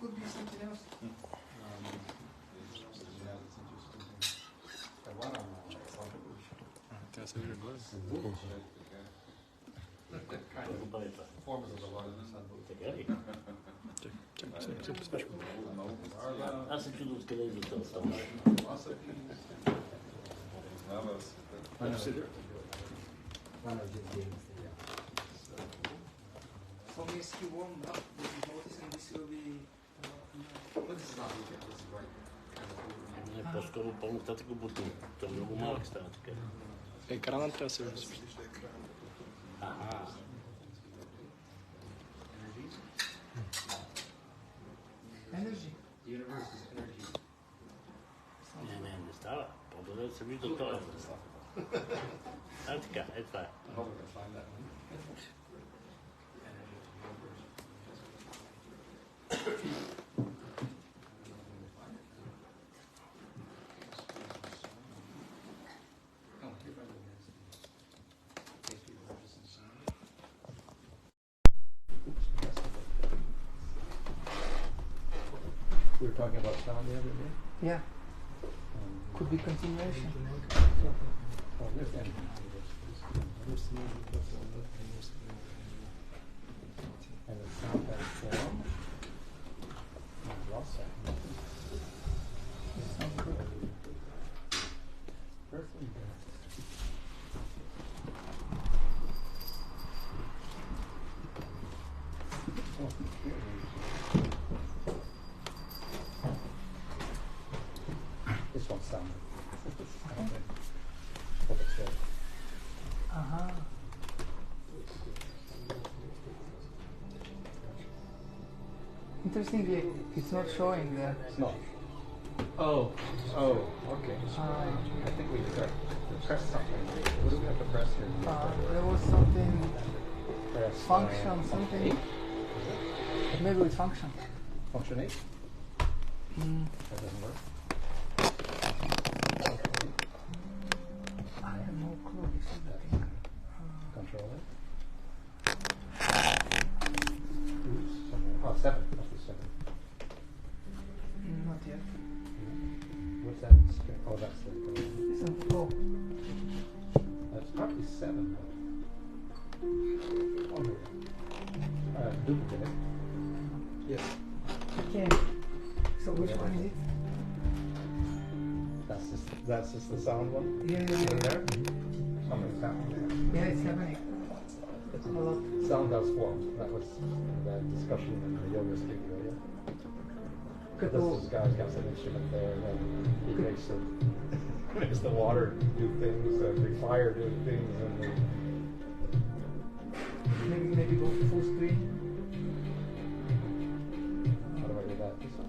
Could be something else. Аз се чудвам къде е за това. For me, it's still warm up. This is noticing this will be. But this is not weekend. This is right. По-скоро по-нататък го бутим. Той е много малък става така. Екранът трябва да се разпи. Energy. The universe is energy. Не става. По-добре да се вижда това. А така, е това е. We were talking about sound the other day. Yeah. Could be continuation. Oh, there's energy. And the sound has form. And lost sound. Sound good. Earthly death. This one's sound. What it says. Interestingly, it's not showing there. It's not. Oh, okay. I think we press something. What do we have to press here? There was something. Press Function, something. Maybe it's function. Function 8? That doesn't work. I have no clue. This is the thing. Control it. Oh, 7. Must be 7. Not yet. What's that string? Oh, that's the. It's oh. That's probably 7. Oh, here. Duplicate it. Yes. Okay. So which one is it? That's just the sound one? Yeah. There? Something's happening there. Yeah, it's happening. It's a lot. Sound does form. That was the discussion in the yoga studio, yeah? This guy's got some instrument there, and then he makes the water do things, the fire do things, and Maybe go full screen. how do I do that? This one?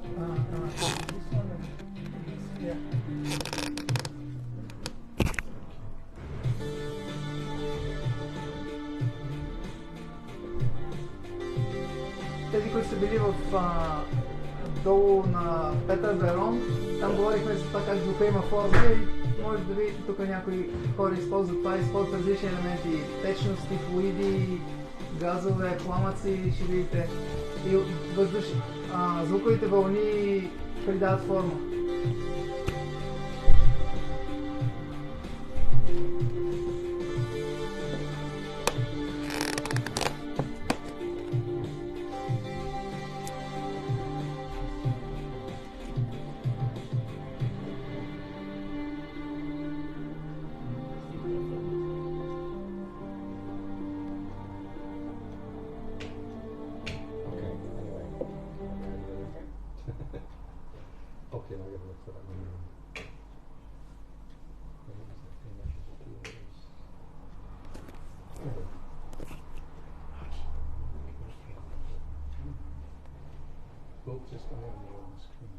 This one. Yeah. Тези, които са били в долу на Петър Верон, там говорихме за това как духа има форма и може да видите тук някои хора използват това, използват различни елементи, течности, флуиди, газове, пламъци, ще видите. И звуковите вълни придават форма. Okay, now I gotta look for that one. Oh, just go ahead and go on the screen.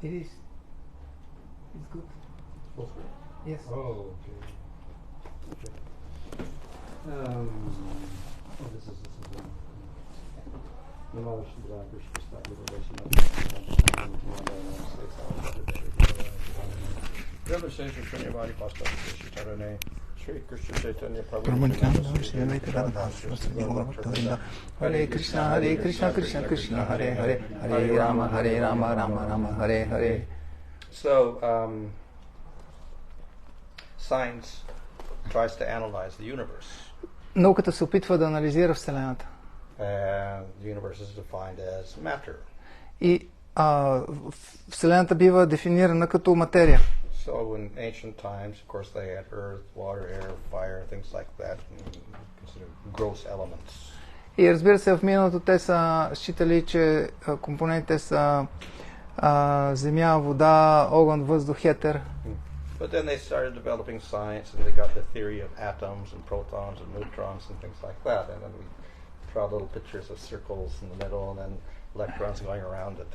It is. It's good. Full screen? Yes. Oh, okay. Okay. This is one. Hare Krishna, Krishna Krishna, Hare Hare, Hare Rama, Rama Rama, Hare Hare. So, science tries to analyze the universe. Науката се опитва да анализира Вселената. And the universe is defined as matter. И Вселената бива дефинирана като материя. So in ancient times, of course, they had earth, water, air, fire, things like that, considered gross elements. И разбира се, в миналото те са считали, че компонентите са земя, вода, огън, въздух, етер. But then they started developing science, and they got the theory of atoms and protons and neutrons and things like that. And then we draw little pictures of circles in the middle, and then electrons going around it.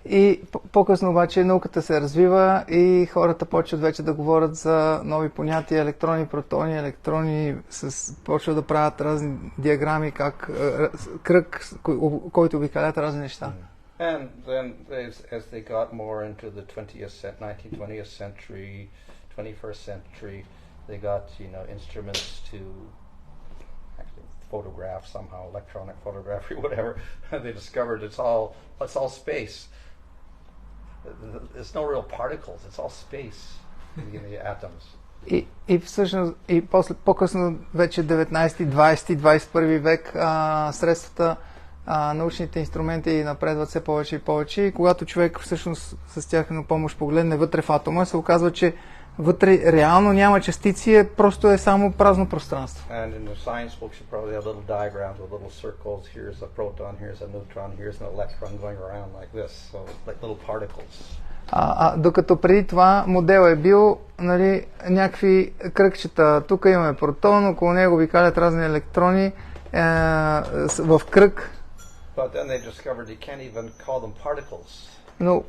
И по-късно обаче науката се развива и хората почват вече да говорят за нови понятия, електрони, протони, електрони, почват да правят разни диаграми, как кръг, който обикалят разни неща. And then as they got more into the 19th, 20th century, 21st century, they got, instruments to actually photograph somehow, electronic photography, whatever. They discovered it's all space. There's no real particles, it's all space in the atoms. И всъщност, по-късно, вече 19, 20, 21 век, средствата, научните инструменти напредват все повече и повече. И когато човек всъщност с тяхна помощ погледне вътре в атома, се оказва, че вътре реално няма частици, просто е само празно пространство. And in the science books you probably have little diagrams with little circles. Here's a proton, here's a neutron, here's an electron going around like this. So like little particles. Докато преди това модел е бил, някакви кръгчета. Тук имаме протон, около него обикалят разни електрони в кръг. But then they discovered you can't even call them particles. Но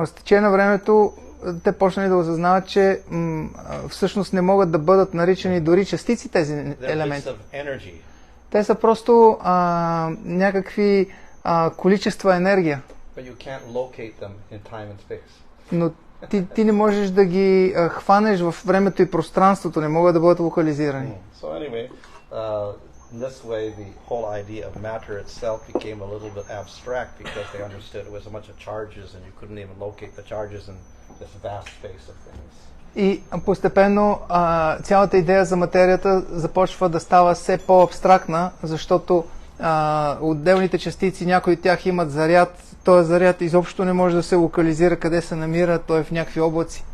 с течение на времето те почнали да осъзнават, че всъщност не могат да бъдат наричани дори частици тези елементи. Те са просто някакви количества енергия. Но ти не можеш да ги хванеш в времето и пространството, не могат да бъдат локализирани. In this way, the whole idea of matter itself became a little bit abstract because they understood it was a bunch of charges and you couldn't even locate the charges in this vast space of things. И постепенно цялата идея за материята започва да става все по-абстрактна, защото отделните частици, някои от тях имат заряд, този заряд изобщо не може да се локализира къде се намира, той е в някакви облаци.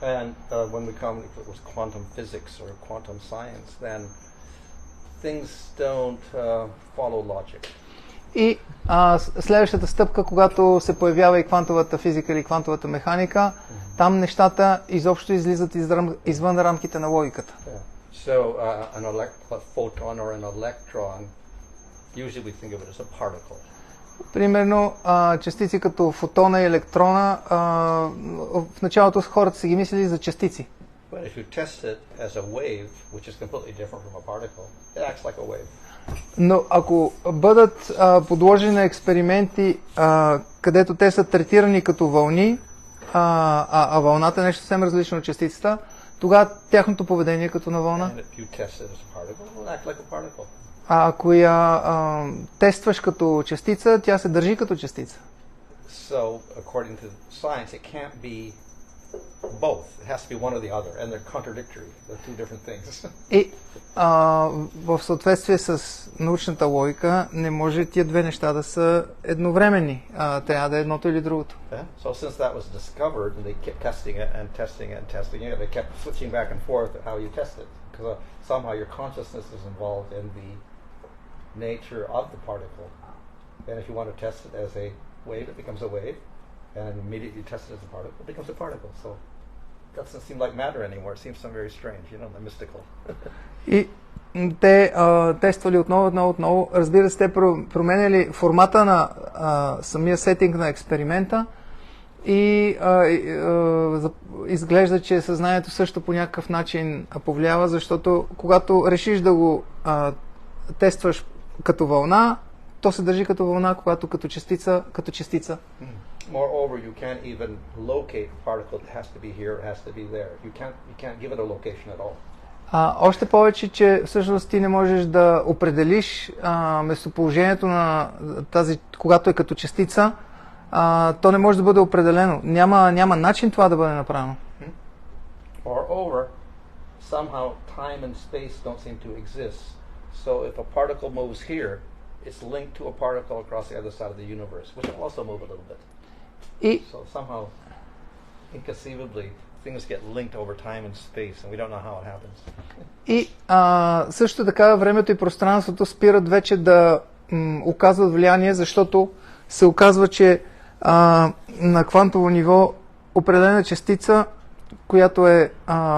And when we come, if it was quantum physics or quantum science, then things don't follow logic. И следващата стъпка, когато се появява и квантовата физика или квантовата механика, там нещата изобщо излизат извън рамките на логиката. So a photon or an electron, usually we think of it as a particle. Примерно частици като фотона и електрона, в началото хората са ги мислили за частици. But if you test it as a wave, which is completely different from a particle, it acts like a wave. Но ако бъдат подложени на експерименти, където те са третирани като вълни, а вълната е нещо съвсем различно от частицата, тогава тяхното поведение е като на вълна. And if you test it as a particle, it will act like a particle. А ако я тестваш като частица, тя се държи като частица. So, according to science, it can't be both. It has to be one or the other, and they're contradictory. They're two different things. И в съответствие с научната логика, не може тия две неща да са едновременни. Трябва да е едното или другото. Yeah? So since that was discovered, and they kept testing it and testing it and testing it, they kept switching back and forth how you test it. Because somehow your consciousness is involved in the nature of the particle. And if you want to test it as a wave, it becomes a wave. And immediately you test it as a particle, it becomes a particle. So it doesn't seem like matter anymore. It seems some very strange, you know, the mystical. И те тествали отново. Разбира се, те променяли формата на самия сетинг на експеримента и изглежда, че съзнанието също по някакъв начин повлиява, защото когато решиш да го тестваш като вълна, то се държи като вълна, когато като частица. Moreover, you can't even locate a particle. It has to be here, it has to be there. You can't give it a location at all. Още повече, че всъщност ти не можеш да определиш местоположението на тази, когато е като частица, то не може да бъде определено. Няма начин това да бъде направено. Moreover, somehow time and space don't seem to exist. So if a particle moves here, it's linked to a particle across the other side of the universe, which will also move a little bit. So somehow, inconceivably, things get linked over time and space, and we don't know how it happens. И също така времето и пространството спират вече да оказват влияние, защото се оказва, че на квантово ниво определена частица, която е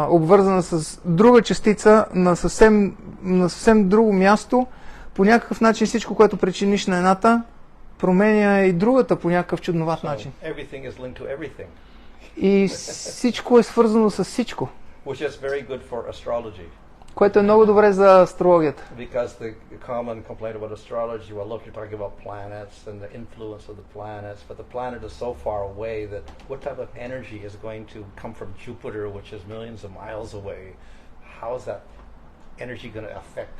обвързана с друга частица на съвсем друго място, по някакъв начин всичко, което причиниш на едната, променя и другата по някакъв чудноват начин. Everything is linked to everything. И всичко е свързано с всичко. Which is very good for astrology. Което е много добре за астрологията. Because the common complaint about astrology, well, look, you're talking about planets and the influence of the planets, but the planet is so far away that what type of energy is going to come from Jupiter, which is millions of miles away? How is that energy going to affect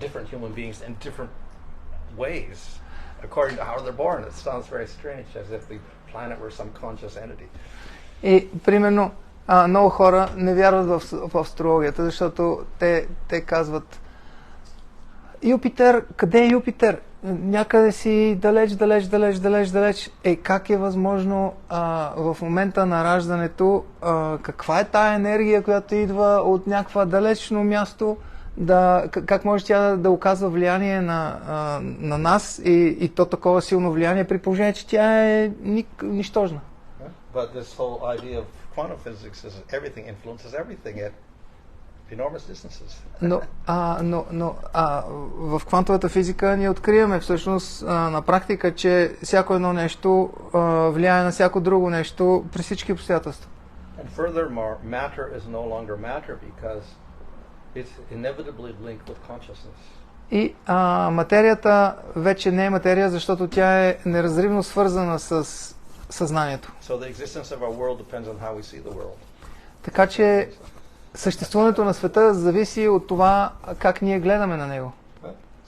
different human beings in different ways, according to how they're born? It sounds very strange, as if the planet were some conscious entity. И, примерно, много хора не вярват в астрологията, защото те казват: Юпитер, къде е Юпитер? Някъде си далеч. Как е възможно в момента на раждането, каква е тая енергия, която идва от някаква далечно място, как може тя да оказва влияние на нас и то такова силно влияние, при положение, че тя е нищожна. But this whole idea of quantum physics is that everything influences everything at enormous distances. Но в квантовата физика ние откриваме всъщност на практика, че всяко едно нещо влияе на всяко друго нещо при всички обстоятелства. And furthermore, matter is no longer matter because it's inevitably linked with consciousness. И материята вече не е материя, защото тя е неразривно свързана с съзнанието. So the existence of our world depends on how we see the world. Така че съществуването на света зависи от това как ние гледаме на него.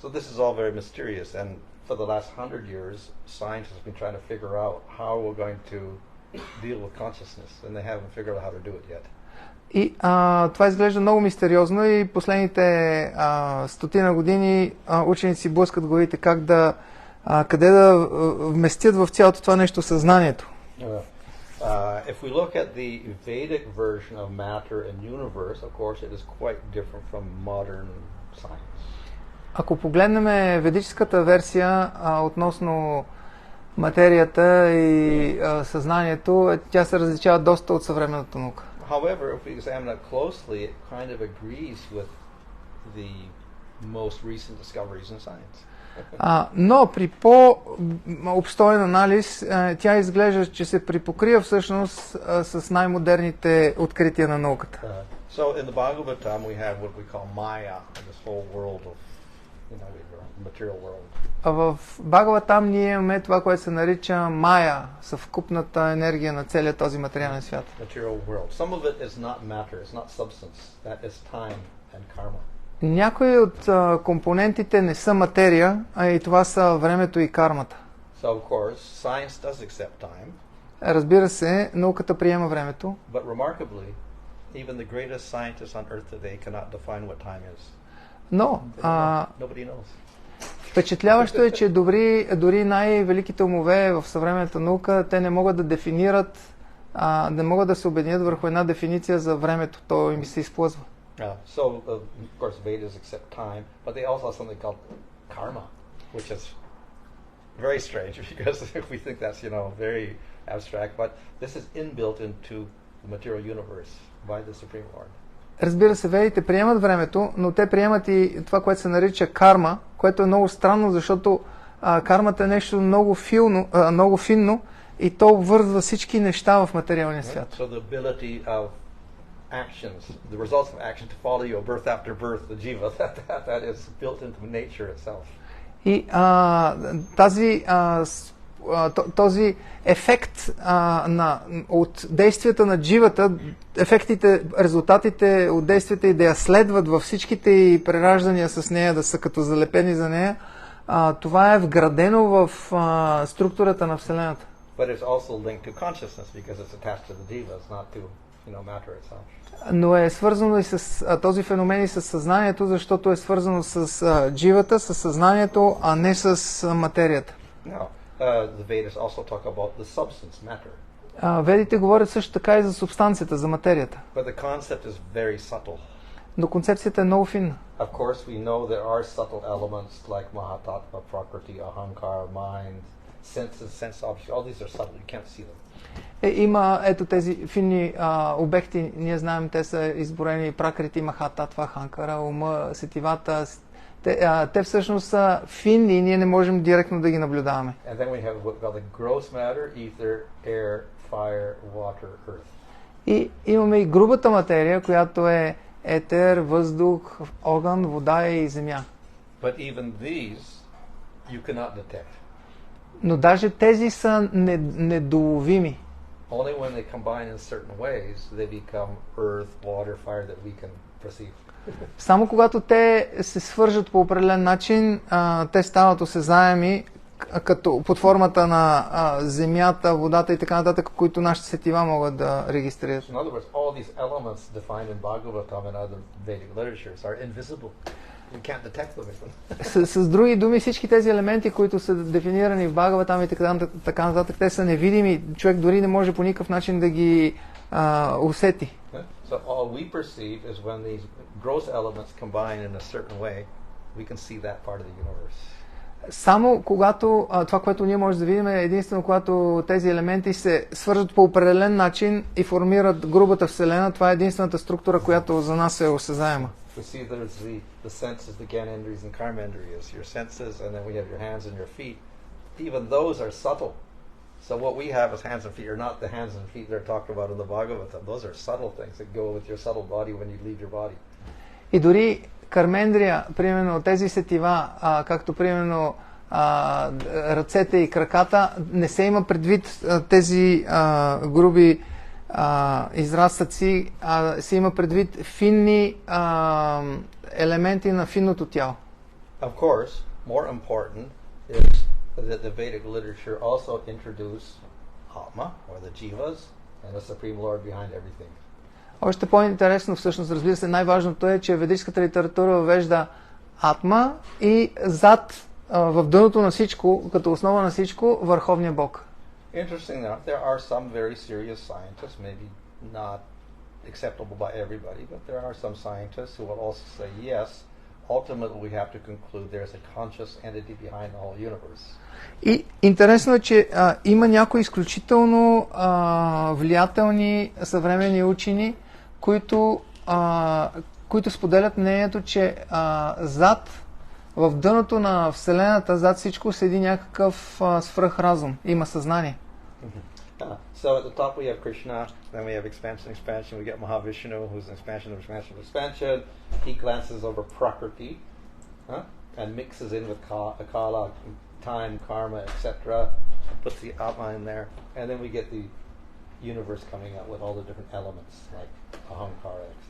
So this is all very mysterious, and for the last 100 years, science has been trying to figure out how we're going to deal with consciousness, and they haven't figured out how to do it yet. И това изглежда много мистериозно и последните стотина години ученици блъскат главите къде да вместят в цялото това нещо съзнанието. If we look at the Vedic version of matter and universe, of course, it is quite different from modern science. Ако погледнем ведическата версия относно материята и съзнанието, тя се различава доста от съвременната наука. However, if we examine it closely, it kind of agrees with the most recent discoveries in science. Но при по-обстоен анализ тя изглежда, че се припокрива всъщност с най-модерните открития на науката. So in the Bhagavatam we have what we call Maya, this whole world of, material world. В Бхагаватам ние имаме това, което се нарича Майя, съвкупната енергия на целия този материален свят. Material world. Some of it is not matter, it's not substance. That is time and karma. Някои от компонентите не са материя, а и това са времето и кармата. So of course, science does accept time. Разбира се, науката приема времето. But remarkably, even the greatest scientists on earth today cannot define what time is. Но Nobody knows. впечатляващо е, че дори най-великите умове в съвременната наука, те не могат да дефинират, не могат да се обединят върху една дефиниция за времето. То им се изплъзва. So, of course, Vedas accept time, but they also have something called karma, which is very strange because we think that's, very abstract, but this is inbuilt into the material universe by the Supreme Lord. Разбира се, ведите приемат времето, но те приемат и това, което се нарича карма, което е много странно, защото кармата е нещо много финно и то обвързва всички неща в материалния свят. So the ability of actions, the results of action to follow you, birth after birth, the jiva, that is built into nature itself. И този ефект от действията на дживата, резултатите от действията и да я следват във всичките и прераждания с нея, да са като залепени за нея, това е вградено в структурата на Вселената. But it's also linked to consciousness because it's attached to the jiva, it's not to matter itself. Но е свързано и с този феномен и с съзнанието, защото е свързано с дживата, с съзнанието, а не с материята. Now, the Vedas also talk about the substance, matter. Ведите говорят също така и за субстанцията, за материята. But the concept is very subtle. Но концепцията е много финна. Of course, we know there are subtle elements like Mahatattva, Prakriti, Ahankara, mind, senses, sense objects. All these are subtle. You can't see them. Има тези финни обекти, ние знаем, те са изброени Пракрити, Махататва, Ханкара, ума, сетивата. Те всъщност са финни и ние не можем директно да ги наблюдаваме. And then we have what we call the gross matter, ether, air, fire, water, earth. И имаме и грубата материя, която е етер, въздух, огън, вода и земя. But even these you cannot detect. Но даже тези са недоловими. Only when they combine in certain ways they become earth, water, fire that we can perceive. Само когато те се свържат по определен начин, те стават осезаеми като под формата на земята, водата и така нататък, които нашите сетива могат да регистрират. In other words, all these elements defined in Bhagavatam and other Vedic literatures are invisible. You can't detect them. С други думи, всички тези елементи, които са дефинирани в Бхагаватам и така нататък, те са невидими. Човек дори не може по никакъв начин да ги усети. So all we perceive is when these gross elements combine in a certain way, we can see that part of the universe. Само когато това, което ние можем да видим, е единствено когато тези елементи се свържат по определен начин и формират грубата Вселена, това е единствената структура, която за нас е осезаема. We see there's the senses, the gyanendriyas and karmendriyas, your senses, and then we have your hands and your feet. Even those are subtle. So what we have as hands and feet are not the hands and feet they're talked about in the Bhagavatam. Those are subtle things that go with your subtle body when you leave your body. И дори кармендрия, примерно тези сетива, както примерно ръцете и краката, не се има предвид тези груби израстъци, се има предвид финни елементи на финното тяло. Of course, more important is that the Vedic literature also introduce Atma, or the Jivas, and the Supreme Lord behind everything. Още по-интересно, всъщност, разбира се, най-важното е, че ведическата литература въвежда Атма и зад, в дъното на всичко, като основа на всичко, върховния Бог. Interesting enough, there are some very serious scientists, maybe not acceptable by everybody, but there are some scientists who will also say, yes, ultimately we have to conclude there's a conscious entity behind the whole universe. И интересно е, че има някои изключително влиятелни съвременни учени, които споделят мнението, че зад в дъното на Вселената, зад всичко седи някакъв свръхразум, има съзнание. So at the top we have Krishna, then we have expansion. We get Mahavishnu, who's an expansion. He glances over Prakriti, and mixes in with Kala, time, karma, etc. Puts the outline there, and then we get the universe coming out with all the different elements like Ahankara, etc.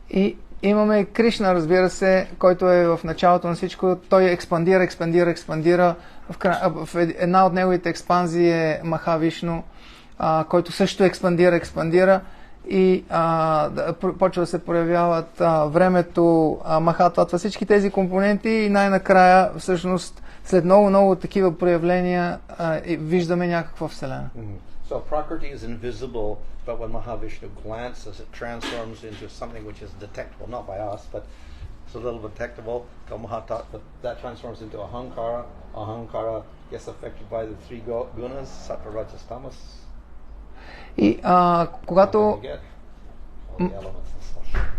И имаме Кришна, разбира се, който е в началото на всичко. Той експандира. В една от неговите експанзии е Махавишну, който също експандира и почва да се проявяват времето, Махататва, всички тези компоненти и най-накрая, всъщност, след много такива проявления, виждаме някаква Вселена. So Prakriti is invisible, but when Mahavishnu glances, it transforms into something which is detectable, not by us, but it's a little detectable. But that transforms into Ahankara. Ahankara gets affected by the three gunas, Sattva, Rajas, Tamas. И когато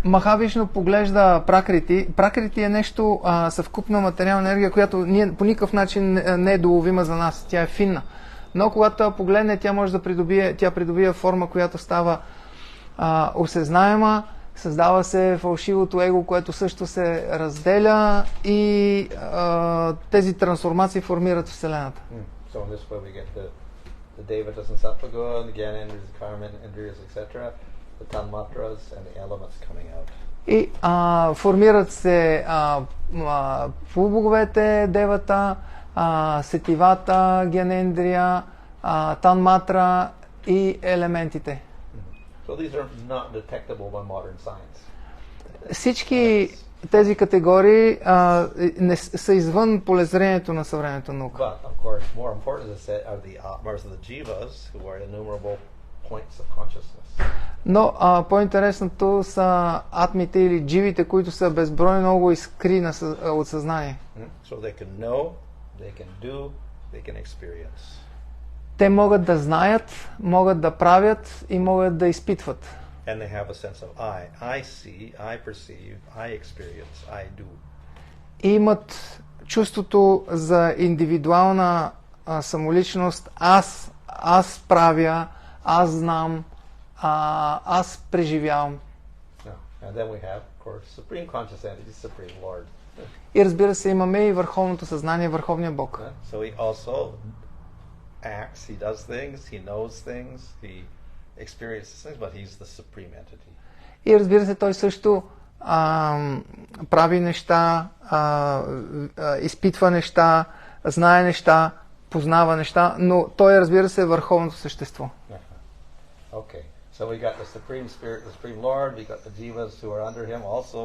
Махавишну поглежда Пракрити е нещо съвкупна материална енергия, която ние по никакъв начин не е доловима за нас. Тя е финна. Но когато погледне, тя може да придобие форма, която става осезнаема, създава се фалшивото его, което също се разделя и тези трансформации формират Вселената. So in this way we get the Devatas and Sattva, the Gyanendriyas, the Karma Indriyas, etc., the Tanmatras and the elements coming out. И формират се полубоговете, Девата, Сетивата, Гянендрия, Танматра и елементите. So these are not detectable by modern science. Всички тези категории не са извън полезрението на съвременната наука. But of course, more important as I said are the atmas of the jivas, who are innumerable points of consciousness. Но по-интересното са атмите или дживите, които са безбройно много искри от съзнание. So they can know, they can do, they can experience. Те могат да знаят, могат да правят и могат да изпитват. And they have a sense of I see, I perceive, I experience, I do. И имат чувството за индивидуална самоличност. Аз правя, аз знам, аз преживявам. And then we have, of course, supreme conscious entity, supreme Lord. И разбира се, имаме и върховното съзнание, върховния Бог. So he also acts, he does things, he knows things, he experiences things, but he's the supreme entity. И разбира се, той също прави неща, изпитва неща, знае неща, познава неща, но той, разбира се, е върховното същество. Okay, so we got the supreme spirit, the supreme Lord, we got the jivas who are under him, also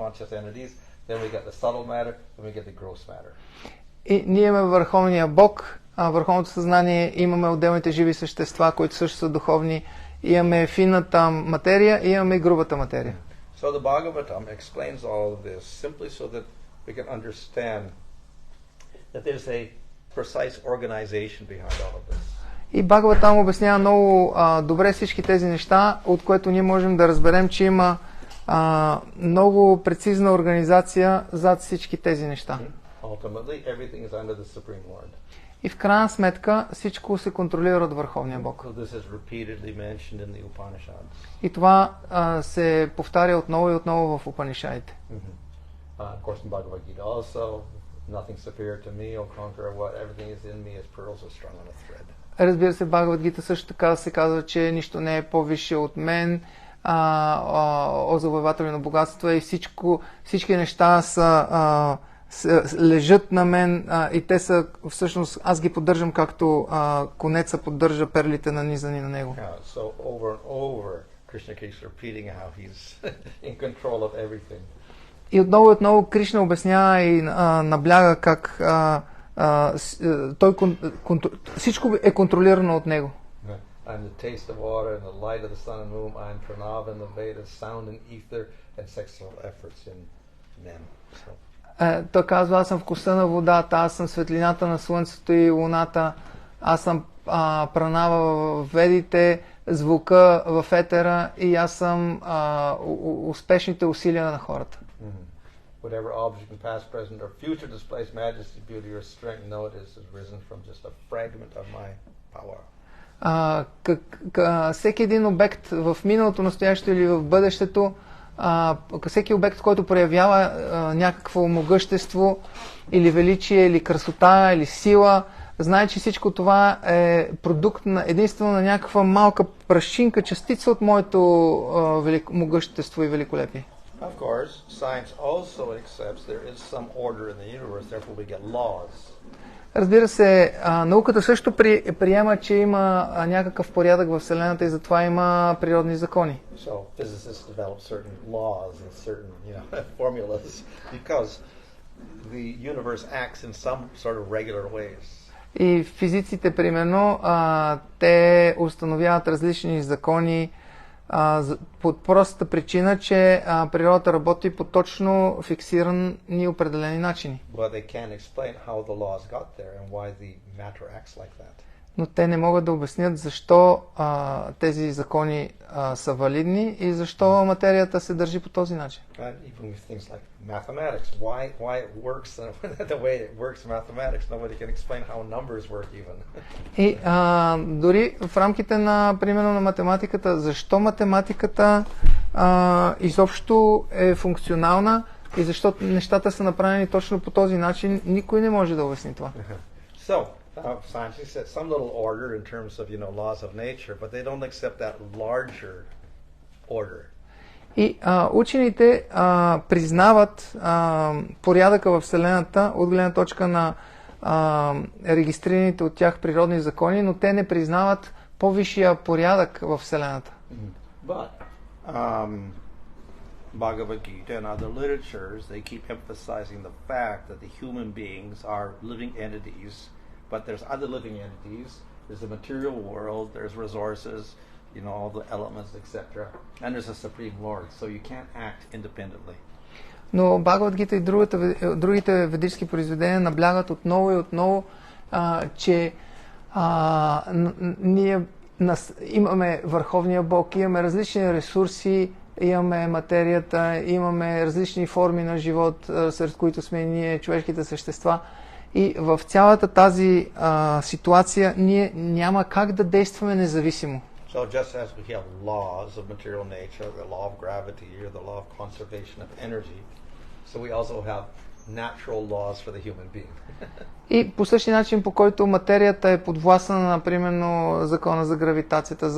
conscious entities, then we got the subtle matter, then we get the gross matter. И ние имаме върховния Бог, върховното съзнание, имаме отделните живи същества, които също са духовни, имаме финната материя и имаме грубата материя. So the Bhagavatam explains all of this simply so that we can understand that there's a precise organization behind all of this. И Бхагаватам обяснява много добре всички тези неща, от което ние можем да разберем, че има много прецизна организация зад всички тези неща. Ultimately, everything is under the Supreme Lord. И в крайна сметка всичко се контролира от Върховния Бог. So this is repeatedly mentioned in the Upanishads. И това се повтаря отново и отново в Упанишадите. Of course, in Bhagavad Gita also, nothing superior to me, O conqueror, what everything is in me as pearls are strung on a thread. Разбира се, в Бхагавад Гита също така се казва, че нищо не е по-висше от мен, о завоеватели на богатство, и всички неща лежат на мен и те са, всъщност, аз ги поддържам както конеца поддържа перлите нанизани на него. So over and over, Krishna keeps repeating how he's in control of everything. И отново Кришна обяснява и набляга как всичко е контролирано от него. I'm the taste of water and the light of the sun and moon. I'm Pranav in the Vedas, sound and ether and sexual efforts in men. Той казва, аз съм вкуса на водата, аз съм светлината на слънцето и луната, аз съм пранава в ведите, звука в етера и аз съм успешните усилия на хората. Whatever object in past, present, or future displays majesty, beauty, or strength, know it is risen from just a fragment of my power. Всеки един обект в миналото, настоящето или в бъдещето, всеки обект, който проявява някакво могъщество или величие, или красота, или сила, знае, че всичко това е продукт единствено на някаква малка прашинка, частица от моето могъщество и великолепие. Of course, science also accepts there is some order in the universe, therefore we get laws. Разбира се, науката също приема, че има някакъв порядък в Вселената и затова има природни закони. So physicists develop certain laws and certain, formulas because the universe acts in some sort of regular ways. И физиците, примерно, те установяват различни закони по простата причина, че природата работи по точно фиксирани и определени начини. Но те не могат да обяснят защо тези закони са валидни и защо материята се държи по този начин. И дори в рамките на, примерно, на математиката, защо математиката изобщо е функционална и защо нещата са направени точно по този начин, никой не може да обясни това. Scientists set some little order in terms of, laws of nature, but they don't accept that larger order. И учените признават порядъка в Вселената от гледна точка на регистрираните от тях природни закони, но те не признават по-висшия порядък в Вселената. But Bhagavad Gita and other literatures, they keep emphasizing the fact that the human beings are living entities. But there's other living entities, there's the material world, there's resources, all the elements, etc. And there's a Supreme Lord, so you can't act independently. Но Бхагавад Гита и другите ведически произведения наблягат отново и отново, че ние имаме Върховния Бог, имаме различни ресурси, имаме материята, имаме различни форми на живот, сред които сме ние, човешките същества. И в цялата тази ситуация ние няма как да действаме независимо. So just as we have laws of material nature, the law of gravity or the law of conservation of energy, so we also have natural laws for the human being. И по същия начин, по който материята е подвластна, например, закона за гравитацията,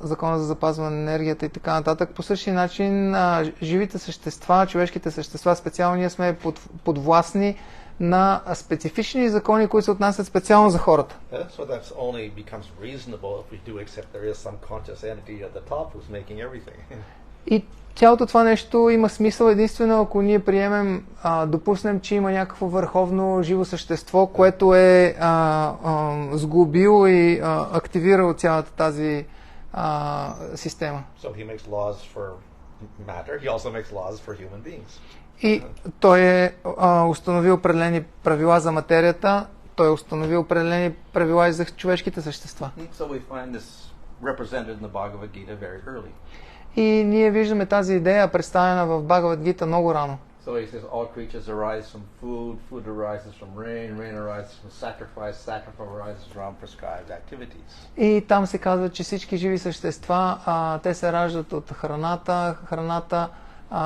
закона за запазване на енергията и така нататък, по същия начин живите същества, човешките същества, специално ние сме подвластни на специфични закони, които се отнасят специално за хората. И цялото това нещо има смисъл единствено, ако ние приемем, допуснем, че има някакво върховно живо същество, което е сглобило и активирало цялата тази система. И той е установил определени правила за материята, той е установил определени правила и за човешките същества. И ние виждаме тази идея представена в Бхагавад Гита много рано. И там се казва, че всички живи същества, те се раждат от храната, храната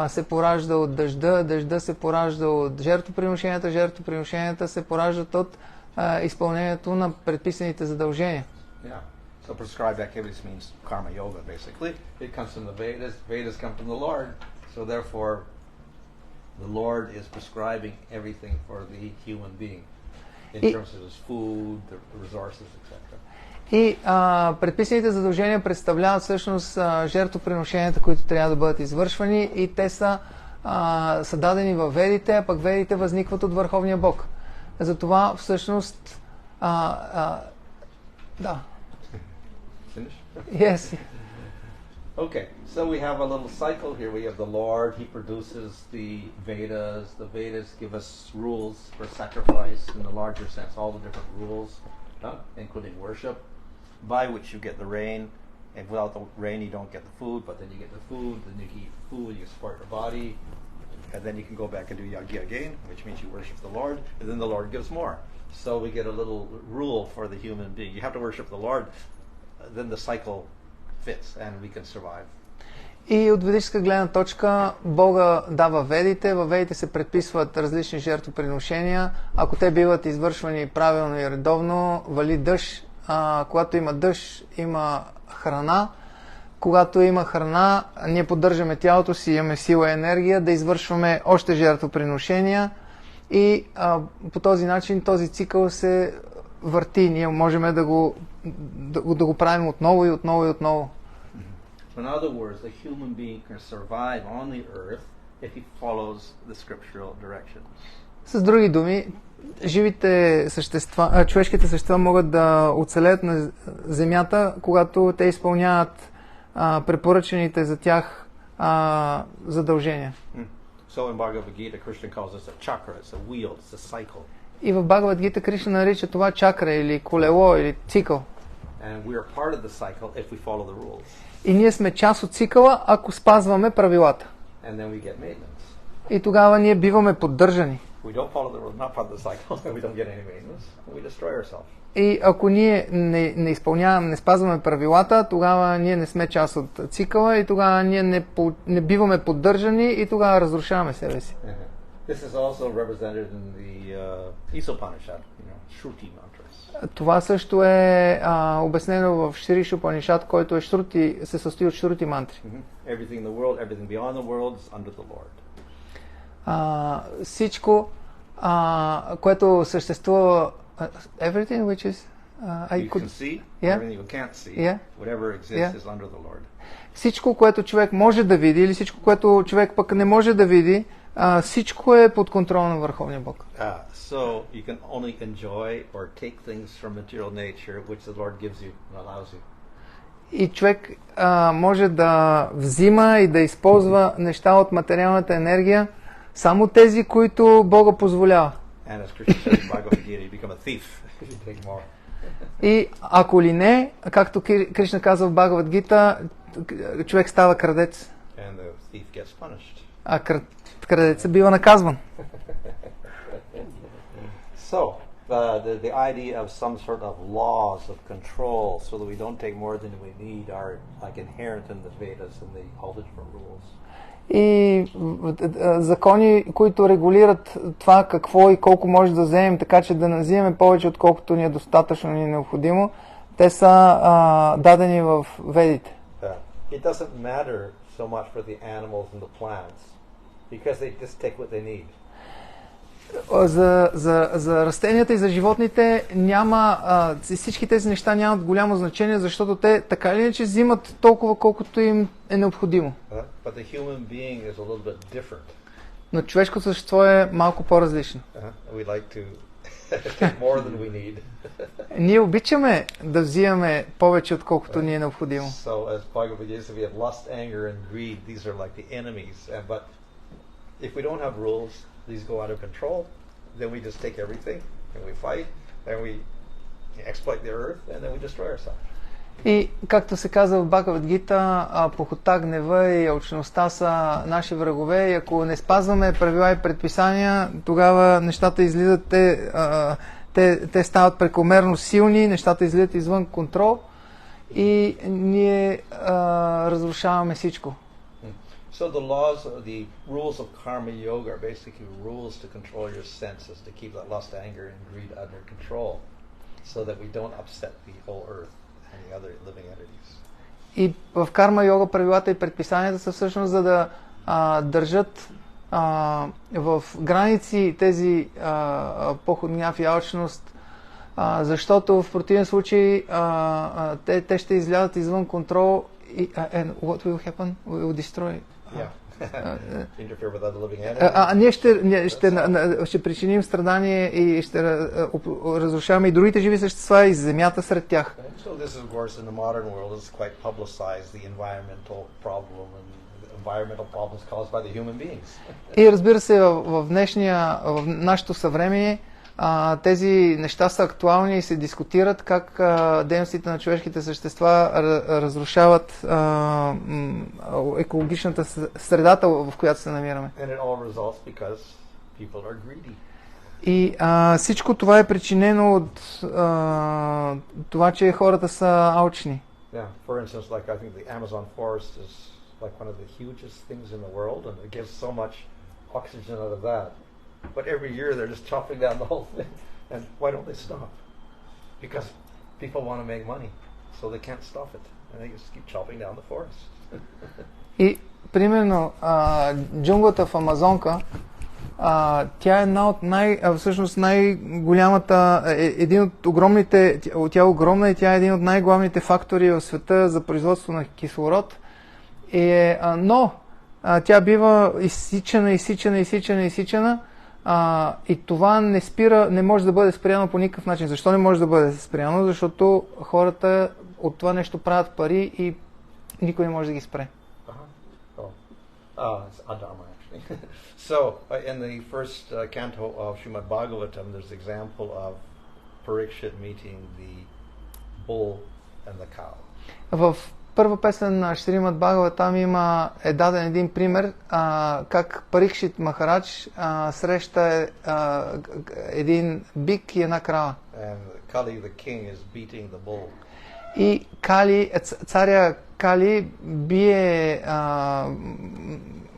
се поражда от дъжда, дъжда се поражда от жертвоприношенията, жертвоприношенията се пораждат от изпълнението на предписаните задължения. So prescribed activities means karma yoga, basically. It comes from the Vedas. Vedas come from the Lord. So therefore, the Lord is prescribing everything for the human being in terms of his food, the resources, etc. И предписаните задължения представляват всъщност жертвоприношенията, които трябва да бъдат извършвани, и те са дадени във ведите, а пък ведите възникват от Върховния Бог. Затова всъщност да. Yes. Okay, so we have a little cycle here. We have the Lord, he produces the Vedas. The Vedas give us rules for sacrifice in the larger sense, all the different rules, including worship, by which you get the rain. And without the rain, you don't get the food, but then you get the food, then you eat food, you support your body. and then you can go back and do yagya again, which means you worship the Lord, and then the Lord gives more. So we get a little rule for the human being. You have to worship the Lord, then the cycle fits, and we can survive. И от ведическа гледна точка Бога дава ведите, във ведите се предписват различни жертвоприношения. Ако те биват извършвани правилно и редовно, вали дъжд. Когато има дъжд, има храна. Когато има храна, ние поддържаме тялото си, имаме сила и енергия да извършваме още жертвоприношения и по този начин този цикъл се върти. Ние можем да го правим отново и отново и отново. In other words, a human being can survive on the earth if he follows the scriptural directions. С други думи, човешките същества могат да оцелеят на земята, когато те изпълняват препоръчените за тях задължения. So in Bhagavad Gita, Krishna calls this a chakra, it's a wheel, it's a cycle. И в Бхагавад Гита Кришна нарича това чакра или колело или цикъл. And we are part of the cycle if we follow the rules. И ние сме част от цикъла, ако спазваме правилата. And then we get maintenance. И тогава ние биваме поддържани. We don't follow the rules, not part of the cycle, we don't get any maintenance, we destroy ourselves. И ако ние не изпълняваме, не спазваме правилата, тогава ние не сме част от цикъла и тогава ние не биваме поддържани и тогава разрушаваме себе си. This is also represented in the Isopanishad, Shruti mantras. Това също е обяснено в Шри Шупанишад, който е се състои от Шрути мантри. Everything in the world, everything beyond the world is under the Lord. Всичко, което съществува, everything which is you can see, everything you can't see, whatever exists is under the Lord. Всичко, което човек може да види или всичко, което човек пък не може да види, всичко е под контрол на Върховния Бог. So you can only enjoy or take things from material nature which the Lord gives you and allows you. И човек може да взима и да използва неща от материалната енергия, само тези, които Бога позволява. And as Krishna says in Bhagavad Gita, you become a thief if you take more. И ако ли не, както Кришна казва в Бхагавад Гита, човек става крадец. And the thief gets punished. А крадецът бива наказван. So, the idea of some sort of laws of control so that we don't take more than we need are like inherent in the Vedas and all the different rules. И закони, които регулират това какво и колко може да вземем, така че да не вземем повече, отколкото ни е достатъчно ни е необходимо, те са дадени в ведите. It doesn't matter so much for the animals and the plants because they just take what they need. За растенията и за животните всички тези неща нямат голямо значение, защото те така или иначе взимат толкова, колкото им е необходимо. But the human being is a little bit different. Но човешкото същество е малко по-различно. We like to take more than we need. Ние обичаме да взимаме повече, отколкото ни е необходимо. So as Bhagavad Gita says, we have lust, anger and greed. These are like the enemies. But if we don't have rules, these go out of control, then we just take everything and we fight and we exploit the earth and then we destroy ourselves. И както се казва в Бхагавад Гита, похота, гнева и алчността са наши врагове и ако не спазваме правила и предписания, тогава нещата излизат, те стават прекомерно силни, нещата излизат извън контрол и ние разрушаваме всичко. So the rules of karma yoga are basically rules to control your senses, to keep that lust, anger, and greed under control, so that we don't upset the whole earth and the other living entities. И в карма йога правилата и предписанията са всъщност за да държат в граници тези поход, гняв и алчност, защото в противен случай те ще излязат извън контрол. And what will happen? We will destroy. Interfere with other living entities. Ние ще причиним страдание и ще разрушаваме и другите живи същества и земята сред тях. So this is, of course, in the modern world is quite publicized, the environmental problem and environmental problems caused by the human beings. И разбира се, в нашето съвремие тези неща са актуални и се дискутират как дейностите на човешките същества разрушават екологичната средата, в която се намираме. And it all results because people are greedy. И всичко това е причинено от това, че хората са алчни. Yeah, for instance, like I think the Amazon forest is like one of the hugest things in the world, and it gives so much oxygen out of that. But every year they're just chopping down the whole thing. And why don't they stop? Because people want to make money, so they can't stop it, and they just keep chopping down the forest. И примерно джунглата в Амазонка, тя е една от всъщност най-голямата, един от огромните, тя е огромна и тя е един от най-главните фактори в света за производство на кислород. Но тя бива изсичана и това не може да бъде спряно по никакъв начин. Защо не може да бъде спряно? Защото хората от това нещо правят пари и никой не може да ги спре. It's Adama actually. So in the first canto of Srimad Bhagavatam, there's an example of Parikshit meeting the bull and the cow. В първа песен на Шримад Бхагаватам е даден един пример как Парикшит Махарадж среща един бик и една крава. And Kali the king is beating the bull. И царя Кали бие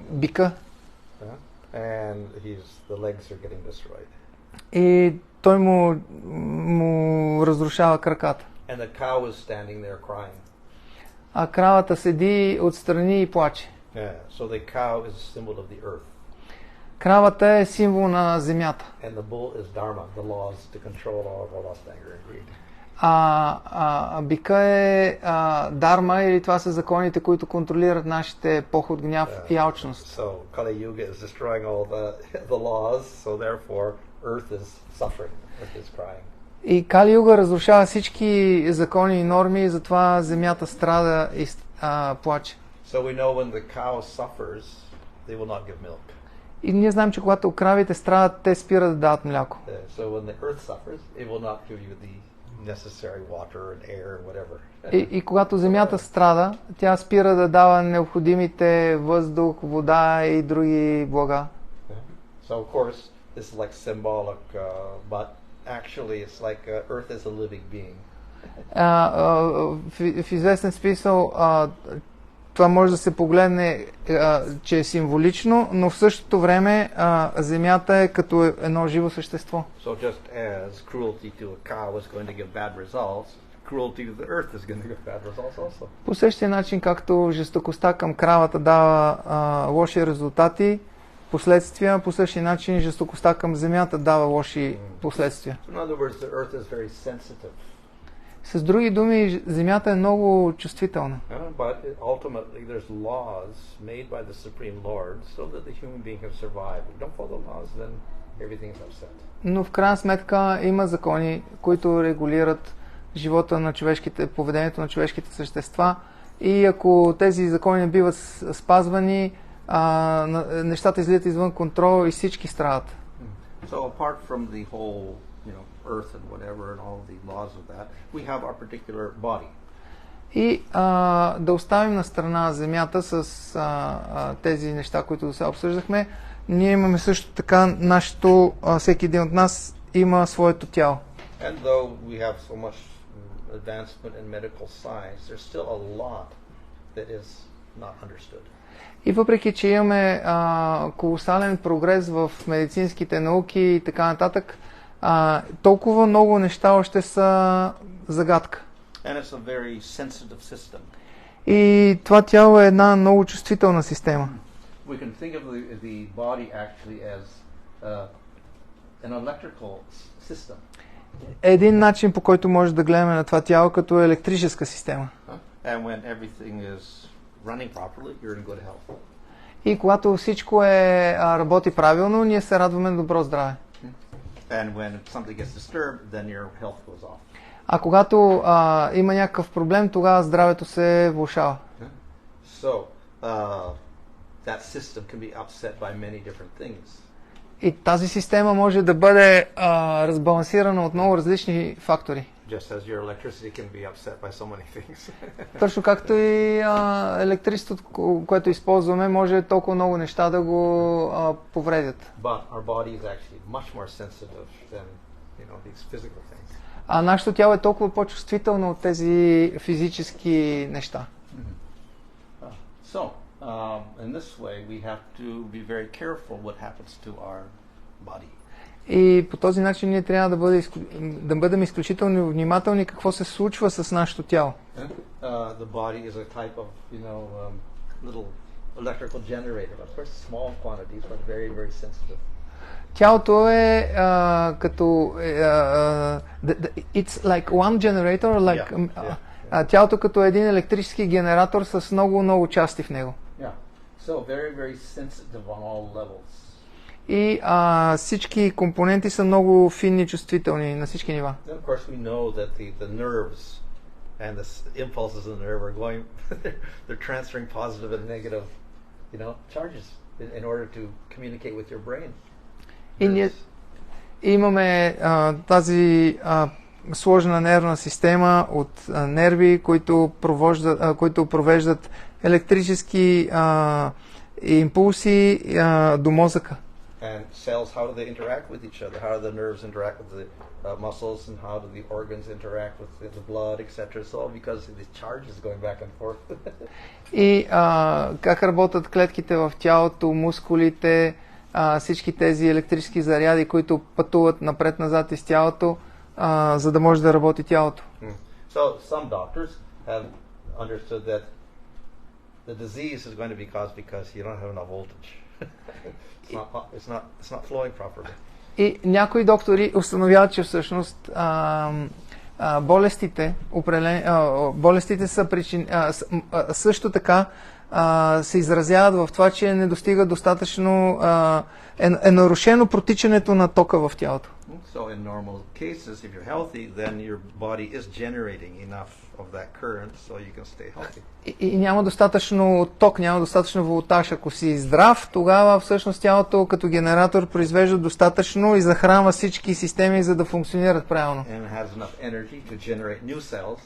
бика. And the legs are getting destroyed. И той му разрушава краката. And the cow is standing there crying. А кравата седи отстрани и плаче. Yeah, so the cow is a symbol of the earth. Кравата е символ на земята. And the bull is dharma, the laws to control all of our lust, anger, and greed. Бика е дарма, или това са законите, които контролират нашите похот, гняв и алчност. So Kali Yuga is destroying all the laws, so therefore earth is suffering, earth is crying. И Кали Юга разрушава всички закони и норми, и затова земята страда и плаче. So we know when the cow suffers, they will not give milk. И ние знаем, че когато кравите страдат, те спират да дават мляко. So when the earth suffers, it will not give you the necessary water and air and whatever. И когато земята страда, тя спира да дава необходимите въздух, вода и други блага. So of course this is like symbolic, but actually it's like earth is a living being. В известен смисъл това може да се погледне, че е символично, но в същото време земята е като едно живо същество. So just as cruelty to a cow is going to give bad results, cruelty to the earth is going to give bad results also. По същия начин, както жестокостта към кравата дава лоши резултати, последствия, по същия начин жестокостта към земята дава лоши последствия. In other words, the earth is very sensitive. С други думи, земята е много чувствителна. But ultimately there's laws made by the Supreme Lord so that the human being can survive. If you don't follow the laws, then everything is upset. Но в крайна сметка има закони, които регулират живота на човешките, поведението на човешките същества, и ако тези закони не биват спазвани, нещата излизат извън контрол и всички страдат. So apart from the whole, earth and whatever and all the laws of that, we have our particular body. И да оставим на страна земята с тези неща, които до сега обсъждахме, ние имаме също така нашето, всеки един от нас има своето тяло. And though we have so much advancement in medical science, there's still a lot that is not understood. И въпреки, че имаме колосален прогрес в медицинските науки и така нататък, толкова много неща още са загадка. And it's a very sensitive system. И това тяло е една много чувствителна система. We can think of the body actually as an electrical system. Един начин, по който може да гледаме на това тяло като електрическа система. And when everything is running properly, you're in good health. И когато всичко работи правилно, ние се радваме на добро здраве. And when something gets disturbed, then your health goes off. А когато има някакъв проблем, тогава здравето се влошава. So that system can be upset by many different things. И тази система може да бъде разбалансирана от много различни фактори. Just as your electricity can be upset by so many things. Точно както и електричеството, което използваме, може толкова много неща да го повредят. But our body is actually much more sensitive than, these physical things. А нашето тяло е толкова по-чувствително от тези физически неща. So, in this way, we have to be very careful what happens to our body. И по този начин ние трябва да бъдем изключително внимателни какво се случва с нашето тяло. The body is a type of, little electrical generator. Of course, small quantities, but very, very sensitive. Тялото е като it's like one generator, like тялото като един електрически генератор с много части в него. Yeah. So very, very sensitive on all levels. И всички компоненти са много финни, чувствителни на всички нива. And of course, we know that the nerves and the impulses in the nerve are going, they're transferring positive and negative, charges in order to communicate with your brain. И ние имаме тази сложна нервна система от нерви, които провеждат електрически импулси до мозъка. And cells, how do they interact with each other? How do the nerves interact with the muscles, and how do the organs interact with the blood, etc. So all because the charge is going back and forth. И как работят клетките в тялото, мускулите, всички тези електрически заряди, които пътуват напред-назад из тялото, за да може да работи тялото. So some doctors have understood that the disease is going to be caused because you don't have enough voltage. It's not flowing properly. И някои доктори установяват, че всъщност болестите са също така се изразяват в това, че не достига достатъчно, е нарушено протичането на тока в тялото. So in normal cases, if you're healthy, then your body is generating enough of that current so you can stay healthy. И няма достатъчно ток, няма достатъчно волтаж. Ако си здрав, тогава всъщност тялото като генератор произвежда достатъчно и захранва всички системи, за да функционират правилно. And it has enough energy to generate new cells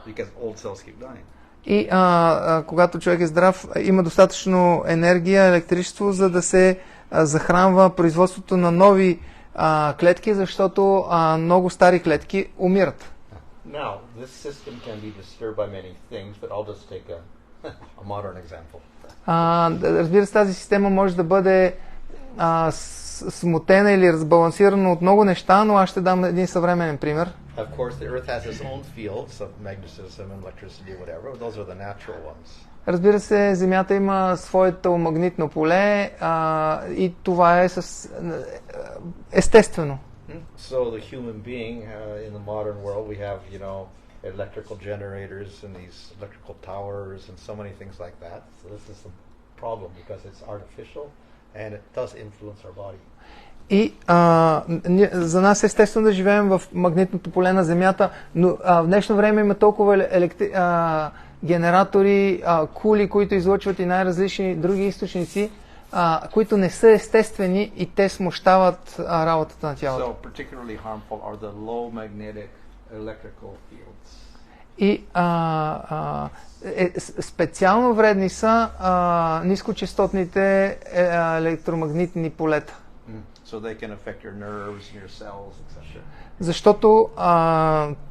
because old cells keep dying. И когато човек е здрав, има достатъчно енергия, електричество, за да се захранва производството на нови клетки, защото много стари клетки умират. Now, this system can be disturbed by many things, but I'll just take a modern example. Разбира се, тази система може да бъде смутена или разбалансирана от много неща, но аз ще дам един съвременен пример. Of course, the Earth has its own fields of magnetism and electricity, whatever. Those are the natural ones. Разбира се, Земята има своето магнитно поле и това е естествено. So the human being in the modern world, we have, electrical generators and these electrical towers and so many things like that. So this is the problem because it's artificial and it does influence our body. И за нас е естествено да живеем в магнитното поле на Земята, но в днешно време има толкова генератори, кули, които излъчват и най-различни други източници, които не са естествени и те смущават работата на тялото. So particularly harmful are the low magnetic electrical fields. И специално вредни са нискочастотните електромагнитни полета. So they can affect your nerves and your cells, etc. Защото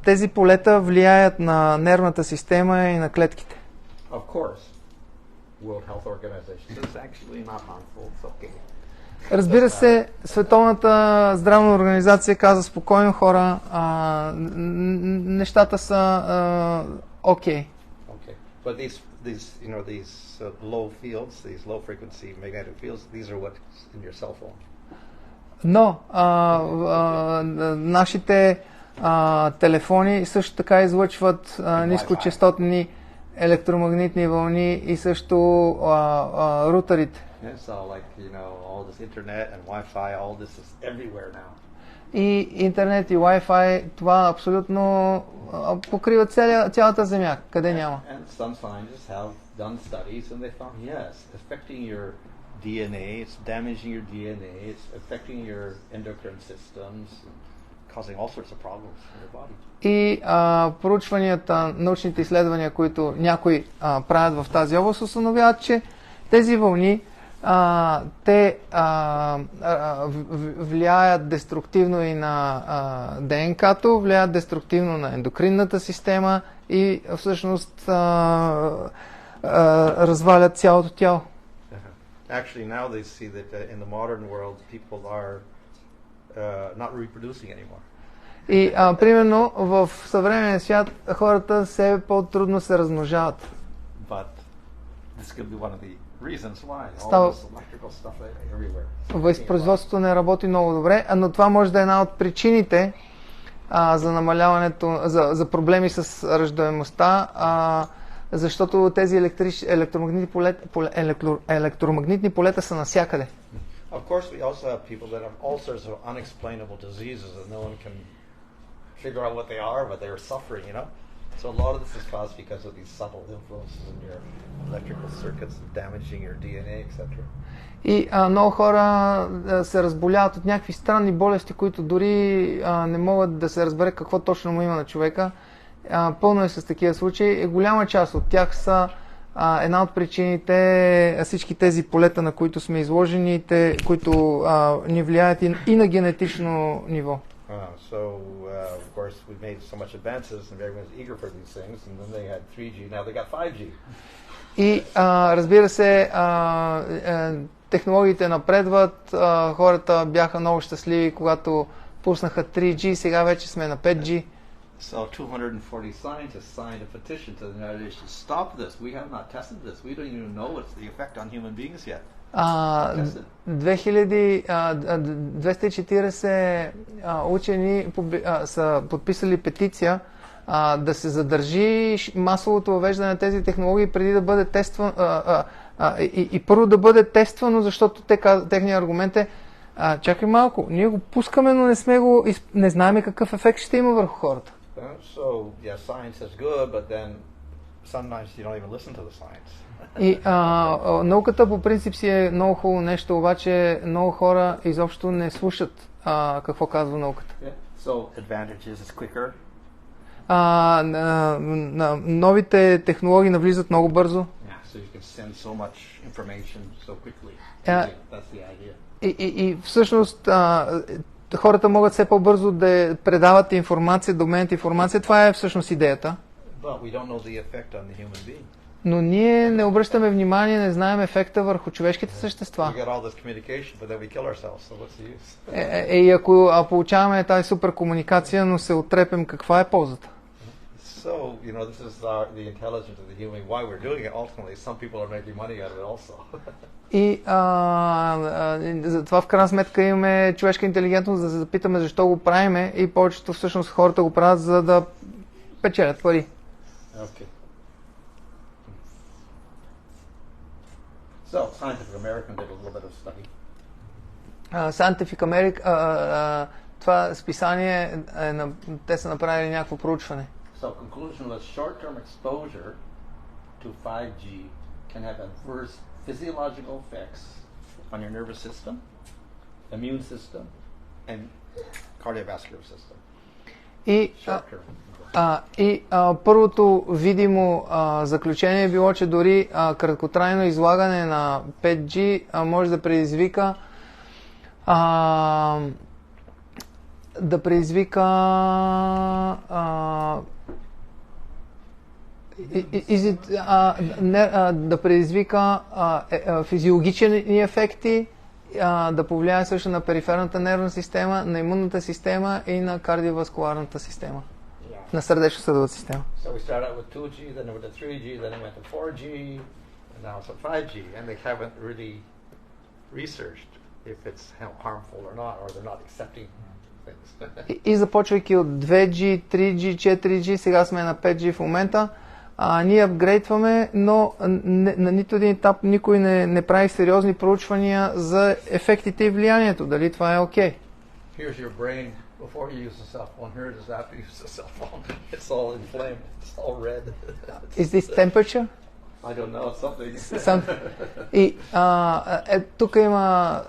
тези полета влияят на нервната система и на клетките. Of course, World Health Organization is actually not harmful. It's okay. Разбира се, Световната здравна организация каза спокойно, хора, нещата са окей. Okay. But these low fields, these low frequency magnetic fields, these are what's in your cell phone. Но нашите телефони също така излъчват нискочастотни електромагнитни вълни и също рутерите. So like, all this internet and Wi-Fi, all this is everywhere now. И интернет и Wi-Fi, това абсолютно покрива цялата Земя, къде няма. And some scientists have done studies and they found, yes, affecting your DNA. It's damaging your DNA. It's affecting your endocrine systems, and causing all sorts of problems in your body. И проучванията, научните изследвания, които някои правят в тази област, установяват, че тези вълни те влияят деструктивно и на ДНК-то, влияят деструктивно на ендокринната система и всъщност развалят цялото тяло. Actually, now they see that in the modern world, people are not reproducing anymore. И примерно в съвременния свят хората все по-трудно се размножават. But this could be one of the reasons why. All Става- this electrical stuff everywhere. Възпроизводството не работи много добре, но това може да е една от причините за намаляването, за проблеми с раждаемостта, защото тези електромагнитни полета са навсякъде. Of course, we also have people that have all sorts of unexplainable diseases that no one can figure out what they are, but they are suffering, you know? So a lot of this is caused because of these subtle influences in your electrical circuits damaging your DNA, etc. И много хора се разболяват от някакви странни болести, които дори не могат да се разбере какво точно му има на човека. Пълно е с такива случаи. Голяма част от тях са една от причините, всички тези полета, на които сме изложени, които ни влияят и на генетично ниво. Of course, we've made so much advances and everyone's eager for these things, and then they had 3G, now they got 5G. И разбира се, технологиите напредват, хората бяха много щастливи, когато пуснаха 3G, сега вече сме на 5G. So 240 scientists signed a petition to the United Nations to stop this. We have not tested this. We don't even know what's the effect on human beings yet. 240 учени са подписали петиция да се задържи масовото въвеждане на тези технологии преди да бъде тествано и първо да бъде тествано, защото техният аргумент е чакай малко, ние го пускаме, но не знаем какъв ефект ще има върху хората. So, yeah, science is good, but then sometimes you don't even listen to the science. И науката по принцип си е много хубаво нещо, обаче много хора изобщо не слушат какво казва науката. So, advantages is quicker. Новите технологии навлизат много бързо. So you can send so much information so quickly. That's the idea. И всъщност хората могат все по-бързо да предават информация, да обменят информация. Това е всъщност идеята. But we don't know the effect on the human being. Но ние не обръщаме внимание, не знаем ефекта върху човешките същества. We get all this communication, but then we kill ourselves. So what's the use? И ако получаваме тази супер комуникация, но се отрепем, каква е ползата? So, you know, this is the intelligence of the human. Why we're doing it ultimately, some people are making money out of it also. И затова в крайна сметка имаме човешка интелигентност да се запитаме защо го правиме и повечето всъщност хората го правят за да печелят пари. Okay. So, Scientific American did a little bit of study. Scientific American, това списание, те са направили някакво проучване. So, conclusion was short-term exposure to 5G can have adverse physiological effects on your nervous system, immune system, and cardiovascular system. И първото видимо заключение е било, че дори краткотрайно излагане на 5G може да предизвика физиологични ефекти, да повлияе също на периферната нервна система, на имунната система и на кардиоваскуларната система, на сърдечно-съдовата система. So we started out with 2G, then it went to 3G, then it went to 4G, and now it's at 5G, and they haven't really researched if it's harmful or not, or they're not accepting things. И започвайки от 2G, 3G, 4G, сега сме на 5G в момента, ние апгрейдваме, но на нито един етап никой не прави сериозни проучвания за ефектите и влиянието, дали това е окей. Here's your brain before you use the cell phone. Here it is after you use the cell phone. It's all inflamed. It's all red. Is this temperature? I don't know, something. И тук има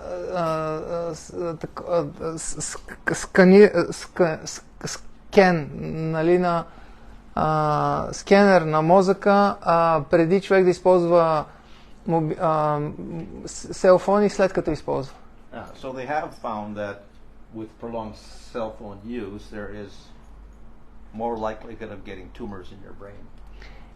скен, нали, на скенер на мозъка, преди човек да използва селфони, след като използва. So they have found that with prolonged cell phone use, there is more likelihood of getting tumors in your brain.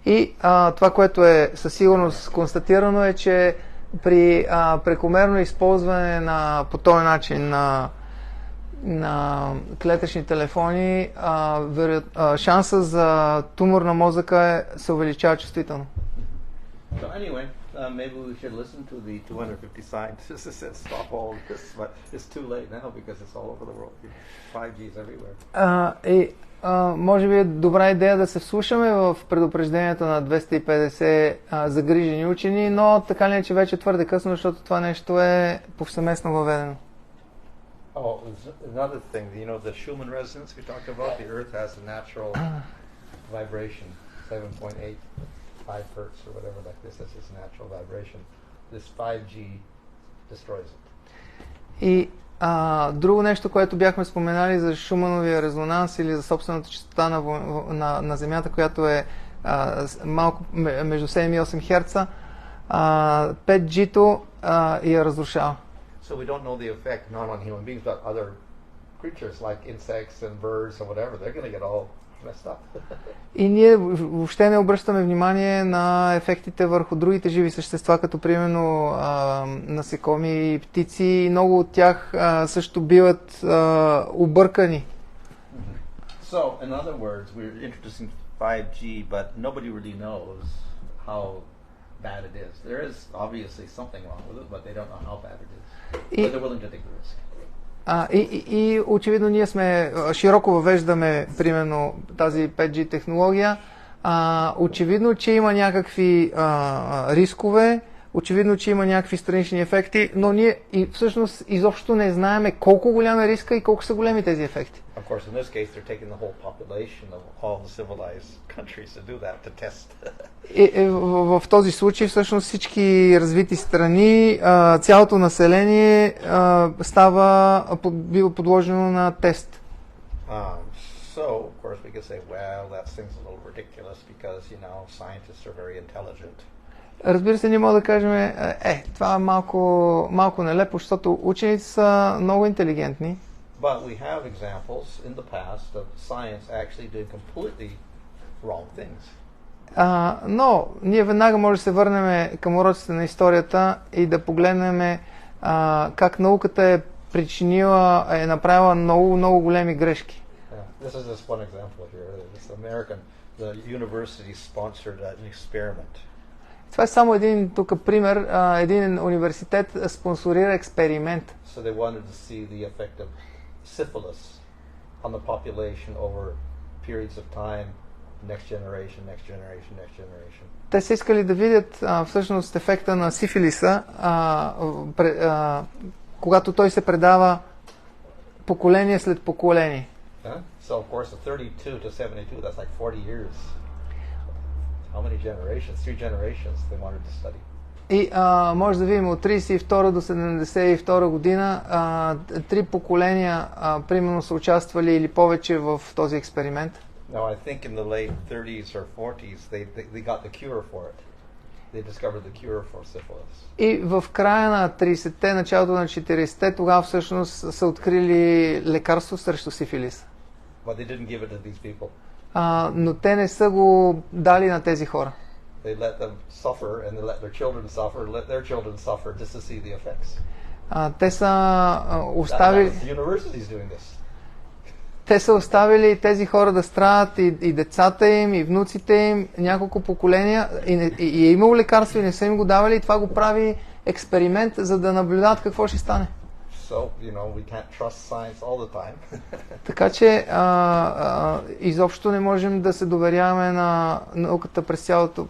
И това, което е със сигурност констатирано е, че при прекомерно използване по този начин на клетъчни телефони, шанса за тумор на мозъка се увеличава чувствително. So anyway, maybe we should listen to the 250 scientists that said stop all this, but it's too late now because it's all over the world. 5G is everywhere. Може би е добра идея да се вслушаме в предупреждението на 250 загрижени учени, но така ли е, че вече е твърде късно, защото това нещо е повсеместно въведено. Oh, another thing, you know, the Schumann resonance we talked about, the Earth has a natural vibration, 7.85 hertz or whatever like this. That's its natural vibration. This 5G destroys it. И друго нещо, което бяхме споменали за Шумановия резонанс или за собствената частота на Земята, която е малко между 7 и 8 Херца, 5G-то я разрушава. So we don't know the effect not on human beings but other creatures like insects and birds or whatever. They're going to get all messed up. И ние въобще не обръщаме внимание на ефектите върху другите живи същества, като примерно насекоми и птици. И много от тях също биват объркани. So, in other words, we're introducing 5G, but nobody really knows how bad it is. There is obviously something wrong with it, but they don't know how bad it is. But they're willing to take the risk. И очевидно ние широко въвеждаме примерно тази 5G технология. Очевидно, че има някакви рискове, очевидно, че има някакви странични ефекти, но ние всъщност изобщо не знаеме колко голям е риска и колко са големи тези ефекти. Of course, in this case, they're taking the whole population of all the civilized countries to do that, to test. В този случай всъщност всички развити страни, цялото население бива подложено на тест. So, of course, we could say, well, that seems a little ridiculous because, you know, scientists are very intelligent. Разбира се, ние можем да кажем, това е малко нелепо, защото учените са много интелигентни. But we have examples in the past of science actually doing completely wrong things. Но ние веднага може да се върнем към уроците на историята и да погледнем как науката е направила много големи грешки. This is just one example here. This American, the university sponsored an experiment. Това е само един пример. Един университет спонсорира експеримент. So they wanted to see the effect of syphilis on the population over periods of time, next generation. Те са искали да видят всъщност ефекта на сифилиса, когато той се предава поколение след поколение. So of course, 32 to 72, that's like 40 years. How many generations? 3 generations they wanted to study. И може да видим от 32 до 72 година 3 поколения примерно са участвали или повече в този експеримент. Now I think in the late 30s or 40s they got the cure for it. They discovered the cure for syphilis. И в края на 30-те, началото на 40-те, тогава всъщност са открили лекарство срещу сифилис. But they didn't give it to these people. Но те не са го дали на тези хора. They let them suffer and they let their children suffer, let their children suffer just to see the effects. Те са оставили The university's doing this. Те са оставили тези хора да страдат и децата им, и внуците им, няколко поколения, и е имало лекарство и не са им го давали, и това го прави експеримент, за да наблюдават какво ще стане. So, you know, we can't trust science all the time. Така че изобщо не можем да се доверяваме на науката през цялото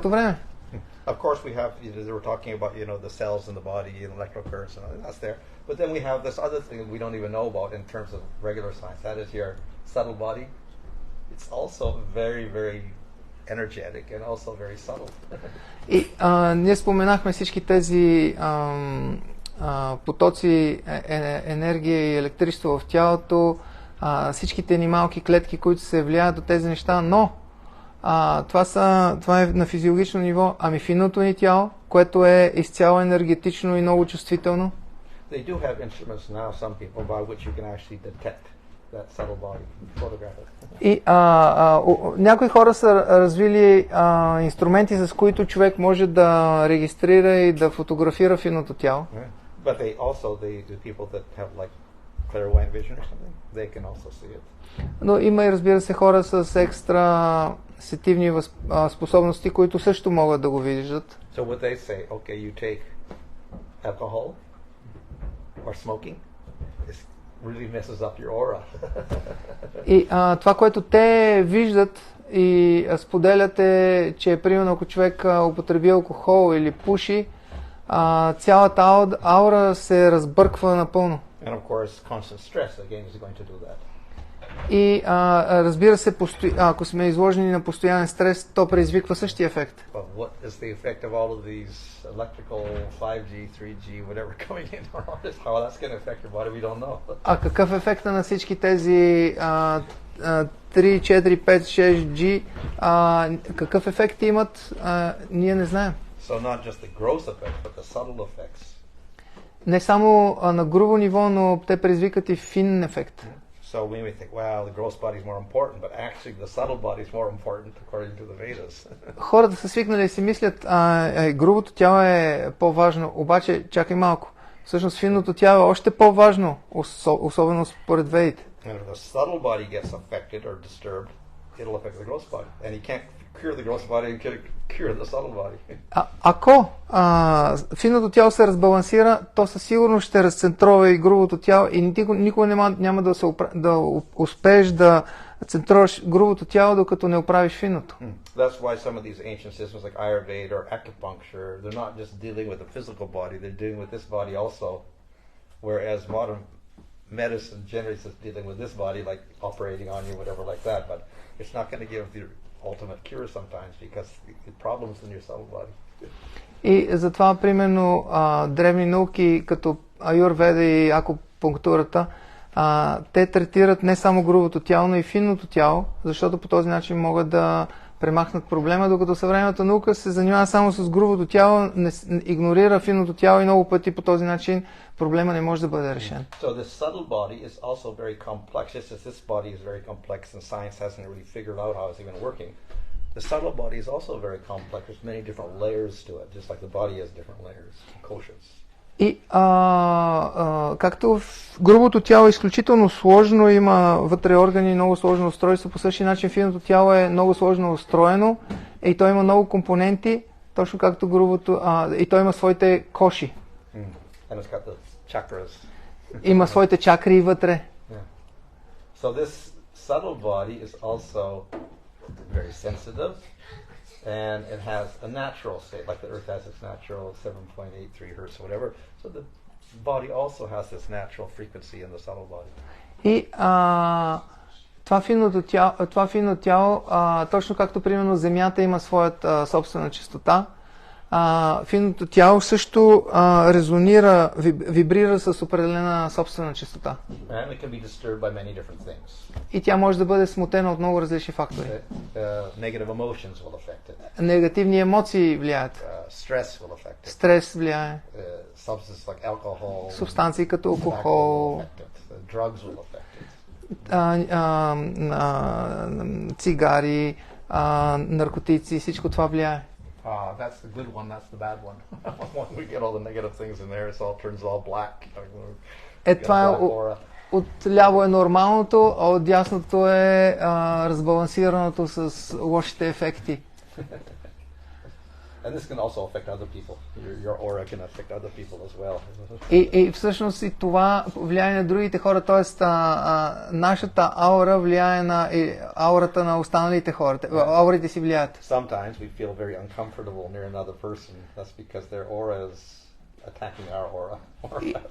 време. Of course, we have, they were talking about, you know, the cells in the body and electrical currents, and that's there. But then we have this other thing we don't even know about in terms of regular science. That is your subtle body. It's also very, very energetic and also very subtle. И ние споменахме всички тези потоци енергия и електричество в тялото, всичките ни малки клетки, които се влияят от тези неща, но това е на физиологично ниво. Ами финното ни тяло, което е изцяло енергетично и много чувствително. They do have instruments now, some people, by which you can actually detect that subtle body, photograph it. И някои хора са развили инструменти, с които човек може да регистрира и да фотографира финното тяло. But they also, the people that have like clairvoyant vision or something, they can also see it. Но има и, разбира се, хора с екстра сетивни способности, които също могат да го виждат. So would they say, okay, you take alcohol or smoking, this really messes up your aura. И това, което те виждат и споделят е, че примерно ако човек употреби алкохол или пуши, цялата аура се разбърква напълно. And of course, constant stress again is going to do that. И разбира се, ако сме изложени на постоянен стрес, то предизвиква същия ефект. But what is the effect of all of these electrical 5G, 3G, whatever coming in around us? How that's going to affect your body, we don't know. А какъв е ефекта на всички тези 3, 4, 5, 6G? Какъв ефект имат? Ние не знаем. So not just the gross effects, but the subtle effects. Не само на грубо ниво, но те предизвикат и финен ефект. So we may think, wow, the gross body is more important, but actually the subtle body is more important according to the Vedas. Хората са свикнали и си мислят, грубото тяло е по-важно, обаче чакай малко. Всъщност финното тяло е още по-важно, особено според Ведите. And if the subtle body gets affected or disturbed, it'll affect the gross body. And you can't cure the gross body and cure the subtle body. Ако финното тяло се разбалансира, то със сигурност ще разцентрова и грубото тяло и никога няма да успееш да центруваш грубото тяло, докато не оправиш финното. That's why some of these ancient systems like Ayurveda or acupuncture, they're not just dealing with the physical body, they're dealing with this body also. Whereas modern medicine generally is dealing with this body, like operating on you, whatever like that, but it's not going to give the ultimate cure sometimes because the problems in your subtle body. И затова, примерно, древни науки, като аюрведа и акупунктурата, те третират не само грубото тяло, но и финното тяло, защото по този начин могат да премахнат проблема, докато съвременната наука се занимава само с грубото тяло, игнорира финното тяло и много пъти по този начин проблема не може да бъде решен. So the subtle body is also very complex. Just as this body is very complex and science hasn't really figured out how it's even working. The subtle body is also very complex. There's many different layers to it, just like the body has different layers, koshas. И както в грубото тяло е изключително сложно, има вътре органи, много сложно устройство, по същия начин финното тяло е много сложно устроено и то има много компоненти, точно както грубото, и то има своите коши. And it's got the chakras. Има своите чакри вътре. Yeah. So this subtle body is also very sensitive. And it has a natural state, like the Earth has its natural 7.83 hertz or whatever. So the body also has this natural frequency in the subtle body. И това финно тяло, точно както примерно Земята има своята собствена честота, финното тяло също резонира, вибрира с определена собствена честота. And it can be disturbed by many different things. И тя може да бъде смутена от много различни фактори. Negative emotions will affect it. Негативни емоции влияят. Stress will affect it. Стрес влияе. Substances like alcohol. Субстанции като алкохол. Drugs will affect it. Цигари, наркотици, всичко това влияе. That's the good one, that's the bad one. When we get all the negative things in there, it all turns all black. Това е от ляво е нормалното, а от дясното е разбалансираното с лошите ефекти. And this can also affect other people. Your aura can affect other people as well. И всъщност и това влияе на другите хора, т.е. нашата аура влияе на аурата на останалите хора. Аурите си влияят. Sometimes we feel very uncomfortable near another person. That's because their aura is attacking our aura.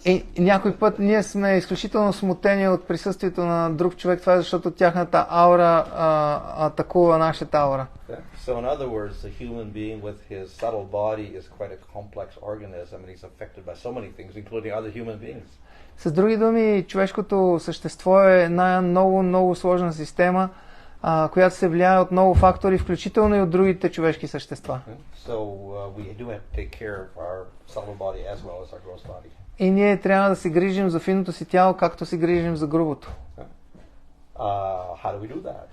И някой път ние сме изключително смутени от присъствието на друг човек, това е защото тяхната аура атакува нашата аура. Yeah. So in other words, the human being with his subtle body is quite a complex organism and he's affected by so many things, including other human beings. С други думи, човешкото същество е една много сложна система, която се влияе от много фактори, включително и от другите човешки същества. So we do have to take care of our subtle body as well as our gross body. И ние трябва да се грижим за финното си тяло, както се грижим за грубото. How do we do that?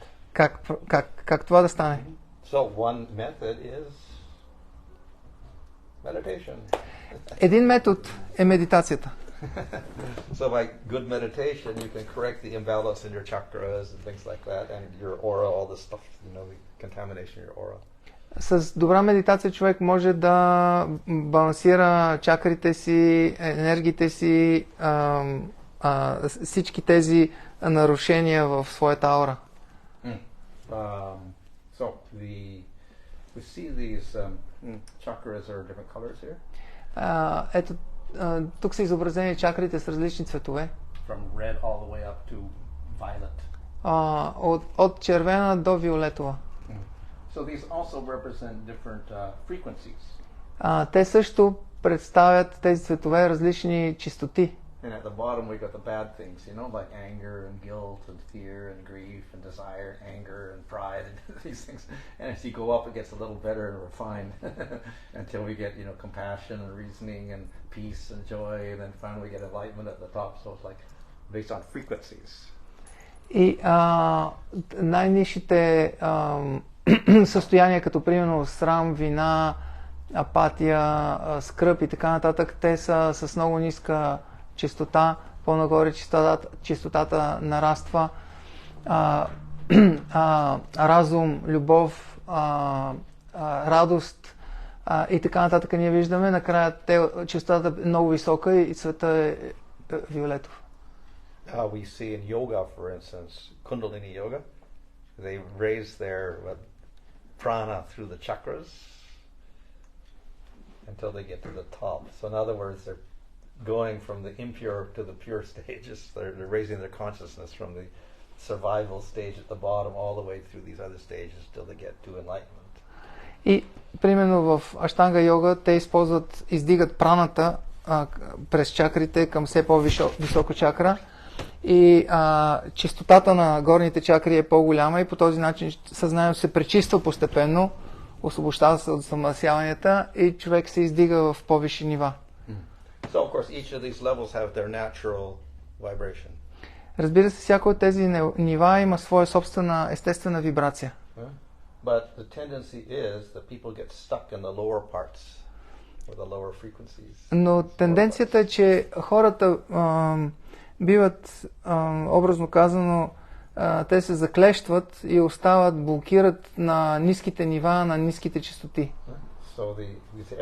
Как това да стане? So one method is meditation. Един метод е медитацията. So by good meditation, you can correct the imbalance in your chakras and things like that, and your aura, all this stuff, you know, the contamination in your aura. С добра медитация човек може да балансира чакрите си, енергиите си, всички тези нарушения в своята аура. So we see these chakras are different colors here. Ето, тук са изобразени чакрите с различни цветове. From red all the way up to violet. От червена до виолетова. So these also represent different frequencies. Те също представят тези цветове различни чистоти. And at the bottom we got the bad things, you know, like anger and guilt and fear and grief and desire, anger and pride and these things. And as you go up, it gets a little better and refined until we get, you know, compassion and reasoning and peace and joy, and then finally we get enlightenment at the top. So it's like based on frequencies. И най-низшите състояния, като примерно срам, вина, апатия, скръб и така нататък, те са с много ниска чистота, по-нагоре чистотата нараства, разум, любов, радост и така нататък ние виждаме. Накрая чистотата е много висока и цвета е виолетов. We see in yoga, for instance, Kundalini yoga, they raise their prana through the chakras until they get to the top. So in other words, they're going from the impure to the pure stages. They're raising their consciousness from the survival stage at the bottom all the way through these other stages till they get to enlightenment. И примерно в аштанга йога те издигат праната през чакрите към все по-висока чакра и чистотата на горните чакри е по-голяма и по този начин съзнанието се пречиства постепенно, освобождава се от замърсяванията и човек се издига в по-висши нива. So of course each of these levels have their natural vibration. Разбира се, всяко от тези нива има своя собствена естествена вибрация. But the tendency is that people get stuck in the lower parts or the lower frequencies. Но тенденцията е, че хората биват, образно казано, те се заклещват и остават, блокират на ниските нива, на ниските чистоти. So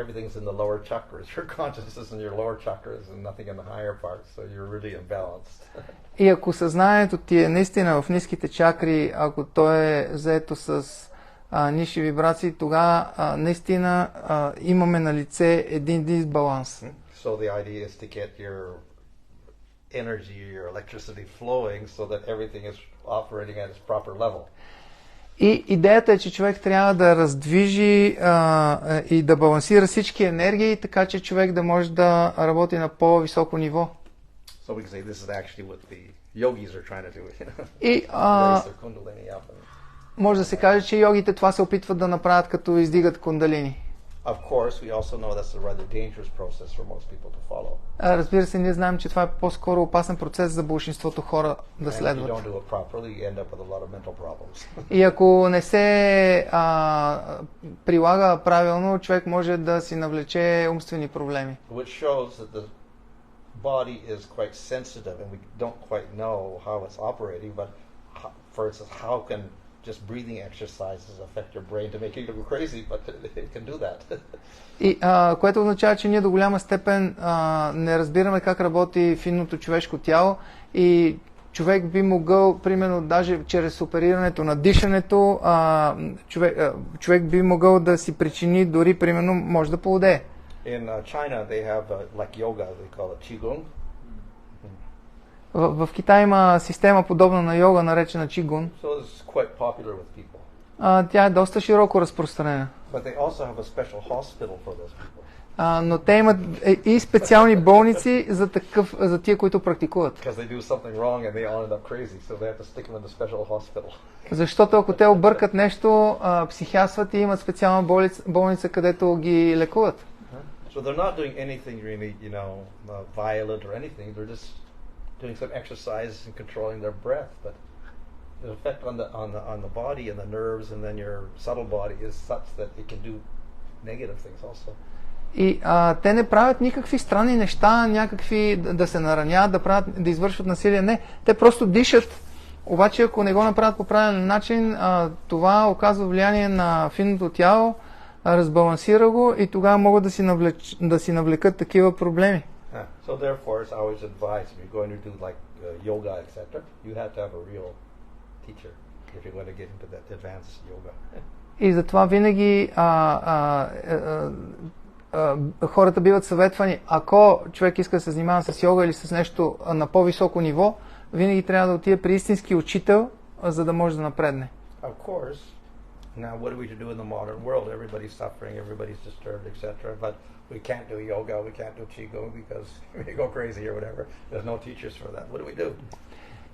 everything's in the lower chakras. Your consciousness is in your lower chakras and nothing in the higher parts. So you're really imbalanced. И ако съзнанието ти е наистина в ниските чакри, ако то е заето с нисши вибрации, тогава наистина имаме на лице един дисбаланс. So the idea is to get your energy, your electricity flowing so that everything is operating at its proper level. И идеята е, че човек трябва да раздвижи и да балансира всички енергии, така че човек да може да работи на по-високо ниво. So we can say this is actually what the yogis are trying to do. И Raise their kundalini up. може да се каже, че йогите това се опитват да направят, като издигат кундалини. Of course, we also know that's a rather dangerous process for most people to follow. Разбира се, ние знаем, че това е по-скоро опасен процес за большинството хора да следват. And if you don't do it properly, you end up with a lot of mental problems. И ако не се прилага правилно, човек може да си навлече умствени проблеми. Which shows that the body is quite sensitive and we don't quite know how it's operating, but for instance, how can just breathing exercises affect your brain to make you go crazy, but it can do that. И което означава, че ние до голяма степен не разбираме как работи финното човешко тяло и човек би могъл, примерно, даже чрез оперирането на дишането, човек би могъл да си причини, дори, примерно, може да поудее. In China, they have like yoga. They call it qigong. В Китай има система подобна на йога, наречена Чигун. So it's quite popular with people. Тя е доста широко разпространена. But they also have a special hospital for those people. Но те имат и специални болници за тия, които практикуват. Because they do something wrong and they all end up crazy, so they have to stick them in the special hospital. Защото ако те объркат нещо, психиатрът и имат специална болница, където ги лекуват. So they're not doing anything really, violent or anything. They're just doing some exercise and controlling their breath, but the effect on the body and the nerves and then your subtle body is such that it can do negative things also. И те не правят никакви странни неща, някакви да се наранят, да извършват насилие. Не, те просто дишат. Обаче, ако не го направят по правилен начин, това оказва влияние на финното тяло, разбалансира го и тогава могат да си навлекат такива проблеми. So therefore, it's always advised if you're going to do like yoga, etc., you have to have a real teacher if you're going to get into that advanced yoga. И затова винаги хората биват съветвани, ако човек иска да се занимава с йога или с нещо на по-високо ниво, винаги трябва да отиде при истински учител, за да може да напредне. Of course, now what are we to do in the modern world? Everybody's suffering, everybody's disturbed, etc., but we can't do yoga, we can't do qigong because we go crazy or whatever. There's no teachers for that. What do we do?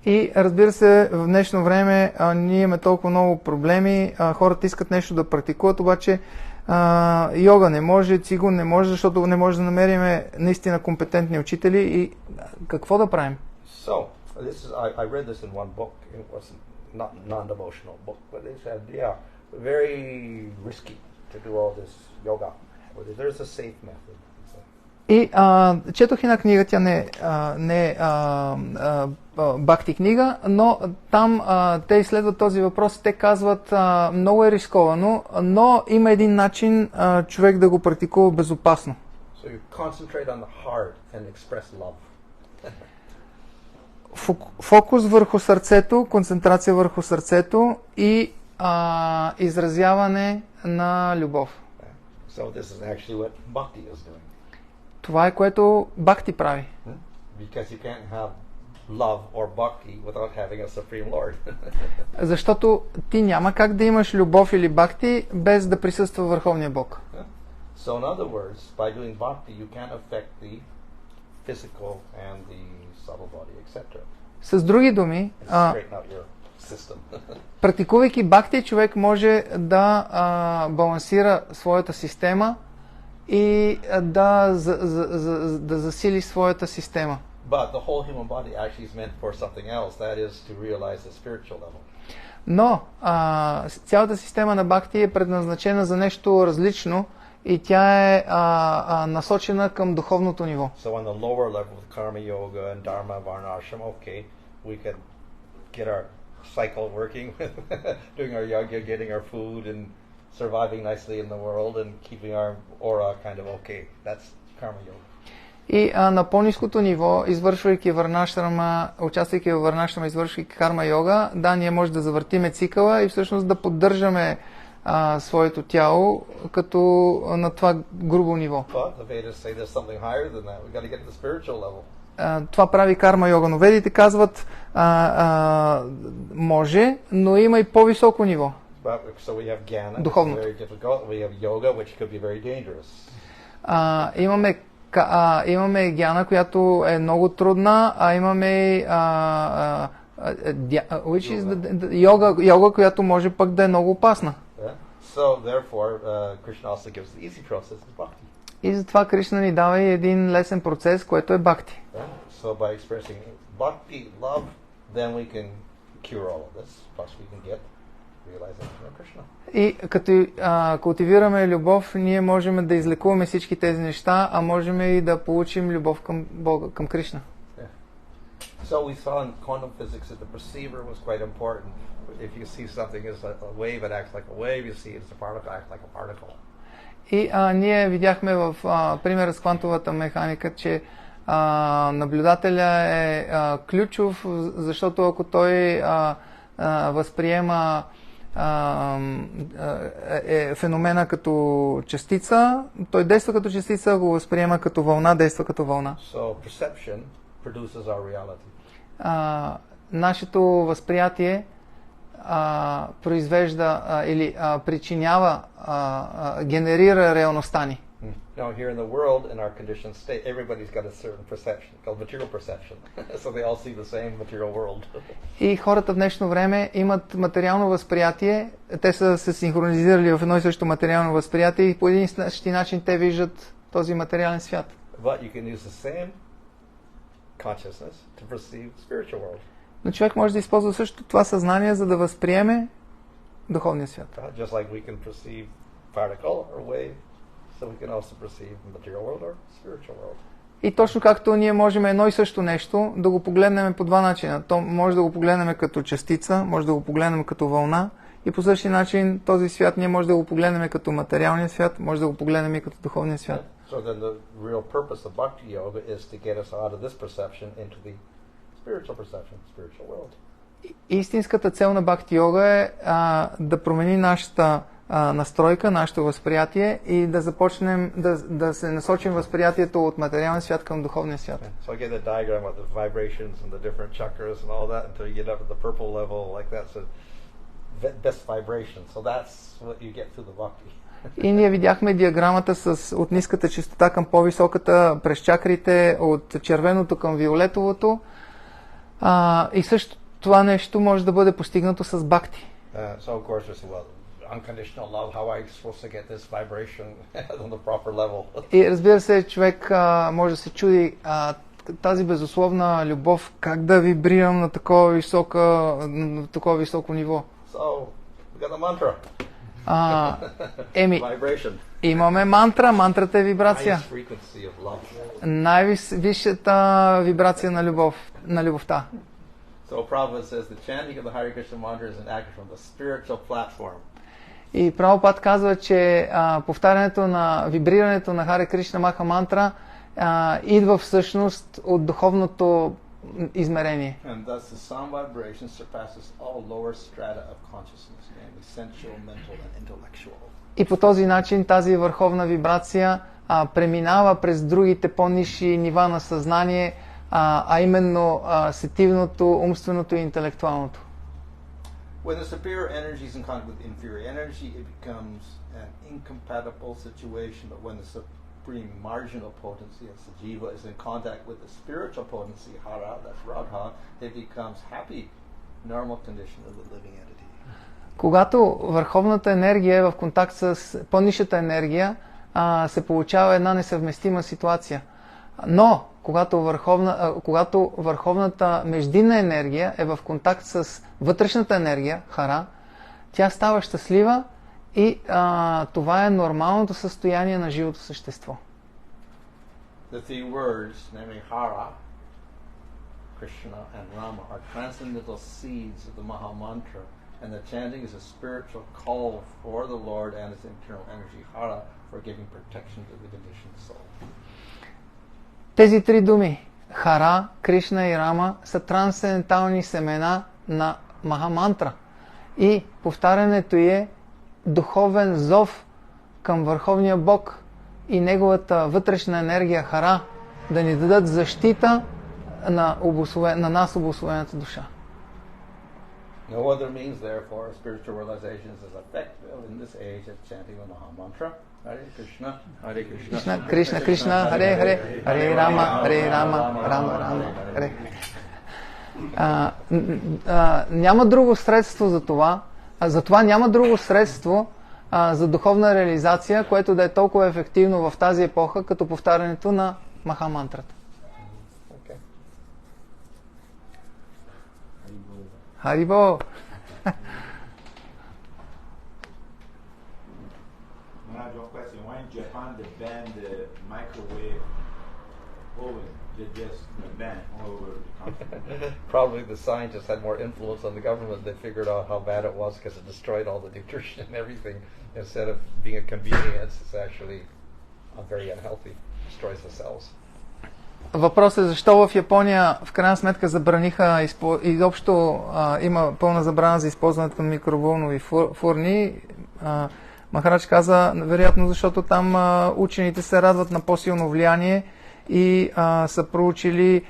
И разбира се, в днешно време ние имаме толкова много проблеми, хората искат нещо да практикуват, обаче йога не може, цигун не може, защото не може да намерим наистина компетентни учители и какво да правим? So, I read this in one book. It was not non-devotional book, but they said, very risky to do all this yoga. There's a safe method. И четох една книга, тя не е бхакти книга, но там те изследват този въпрос. Те казват, много е рисковано, но има един начин човек да го практикува безопасно. So you concentrate on the heart and express love. Фокус върху сърцето, концентрация върху сърцето и изразяване на любов. So this is actually what bhakti is doing. Това е което бхакти прави. Because you can't have love or bhakti without having a supreme lord. Защото ти няма как да имаш любов или бхакти без да присъства върховния Бог. So in other words, by doing bhakti you can't affect the physical and the subtle body, etc. С други думи, практикувайки бхакти, човек може да балансира своята система и да засили своята система. But the whole human body actually is meant for something else, that is to realize the spiritual level. Но цялата система на бхакти е предназначена за нещо различно и тя е насочена към духовното ниво. So on the lower level of karma yoga and dharma varnashram, okay, we can get our cycle working, doing our yoga, getting our food and surviving nicely in the world and keeping our aura kind of okay. That's karma yoga. И на по-ниското ниво, извършвайки варнашрама, участвайки във варнашрама, извършвайки карма йога, да, ние може да завъртиме цикъла и всъщност да поддържаме своето тяло като на това грубо ниво. Това прави карма йога, но ведите казват може, но има и по-високо ниво. Духовното. Имаме гяна, която е много трудна, а имаме йога, която може пък да е много опасна. И затова Кришна ни дава и един лесен процес, който е бхакти. И като култивираме любов, ние можем да излекуваме всички тези неща, а можем и да получим любов към Бога, към Кришна. So we saw in quantum physics that the perceiver was quite important. If you see something as a wave, it acts like a wave. You see it as a particle, it acts like a particle. И ние видяхме в примера с квантовата механика, че наблюдателя е ключов, защото ако той възприема е феномена като частица, той действа като частица, го възприема като вълна, действа като вълна. So perception produces our reality. Нашето възприятие произвежда или причинява, генерира реалността ни. Now here in the world, in our conditioned state, everybody's got a certain perception, called material perception. So they all see the same material world. И хората в днешно време имат материално възприятие, те са се синхронизирали в едно и също материално възприятие и по един и същи начин те виждат този материален свят. But you can use the same consciousness to perceive spiritual world. Но човек може да използва също това съзнание, за да възприеме духовния свят. Just like we can perceive particle or wave, so we can also perceive material world or spiritual world. И точно както ние можем едно и също нещо да го погледнем по два начина. То може да го погледнем като частица, може да го погледнем като вълна и по същия начин този свят ние може да го погледнем като материалния свят, може да го погледнем и като духовния свят. So then the real purpose of bhakti yoga is to get us out of this perception into the spiritual perception, spiritual world. Истинската цел на бхакти йога е да промени нашата настройка, нашето възприятие и да започнем да се насочим възприятието от материалния свят към духовния свят. So I get a diagram of the vibrations and the different chakras and all that until you get up at the purple level like that. So best vibration. So that's what you get through the bhakti. И ние видяхме диаграмата от ниската чистота към по-високата, през чакрите, от червеното към виолетовото. И също това нещо може да бъде постигнато с бхакти. So of course there's unconditional love, how are you supposed to get this vibration on the proper level? И разбира се, човек може да се чуди тази безусловна любов, как да вибрирам на такова високо ниво. So, we got the mantra. Vibration. Имаме мантра, мантрата е вибрация. Frequency of love. Най-висшата вибрация на любовта. So Prabhupada says the chanting of the Hare Krishna mantra is an act from the spiritual platform. И Прабхупад казва, че повтарянето на вибрирането на Харе Кришна Маха мантра идва всъщност от духовното измерение. And thus the sound vibration surpasses all lower strata of consciousness, namely sensual, mental and intellectual. И по този начин тази върховна вибрация преминава през другите по-нисши нива на съзнание, а именно сетивното, умственото и интелектуалното. When the superior energy is in contact with inferior energy, it becomes an incompatible situation. But when the supreme marginal potency of Sajiva is in contact with the spiritual potency, Hara, that's Radha, it becomes happy, normal condition of the living entity. Когато върховната енергия е в контакт с по-нисшата енергия, се получава една несъвместима ситуация. Но когато върховната междинна енергия е в контакт с вътрешната енергия, хара, тя става щастлива и това е нормалното състояние на живото същество. The three words, namely Hara, Krishna and Rama, are transcendental seeds of the Maha Mantra, and the chanting is a spiritual call for the Lord and its internal energy, Hara, for giving protection to the conditioned soul. Тези три думи, Хара, Кришна и Рама, са трансцендентални семена на Махамантра. И повтарянето е духовен зов към Върховния Бог и неговата вътрешна енергия Хара да ни дадат защита на нас, обусловената душа. No other means, therefore, spiritual realization is as effective in this age as chanting the Maha Mantra. Hare Krishna, Hare Krishna, Krishna Krishna, Hare Hare, Hare Rama, Hare Rama, Rama Rama, Hare. Няма друго средство за това. Затова няма друго средство за духовна реализация, което да е толкова ефективно в тази епоха, като повтарянето на Махамантрата. Харибо! Why in Japan they banned the microwave oven? They just banned all over the country. Probably the scientists had more influence on the government. They figured out how bad it was because it destroyed all the nutrition and everything. Instead of being a convenience, it's actually very unhealthy. Destroys the cells. Въпросът е защо в Япония в крайна сметка забраниха изобщо има пълна забрана за използването на микровълнови фурни. Махарадж каза, вероятно защото там учените се радват на по-силно влияние и са проучили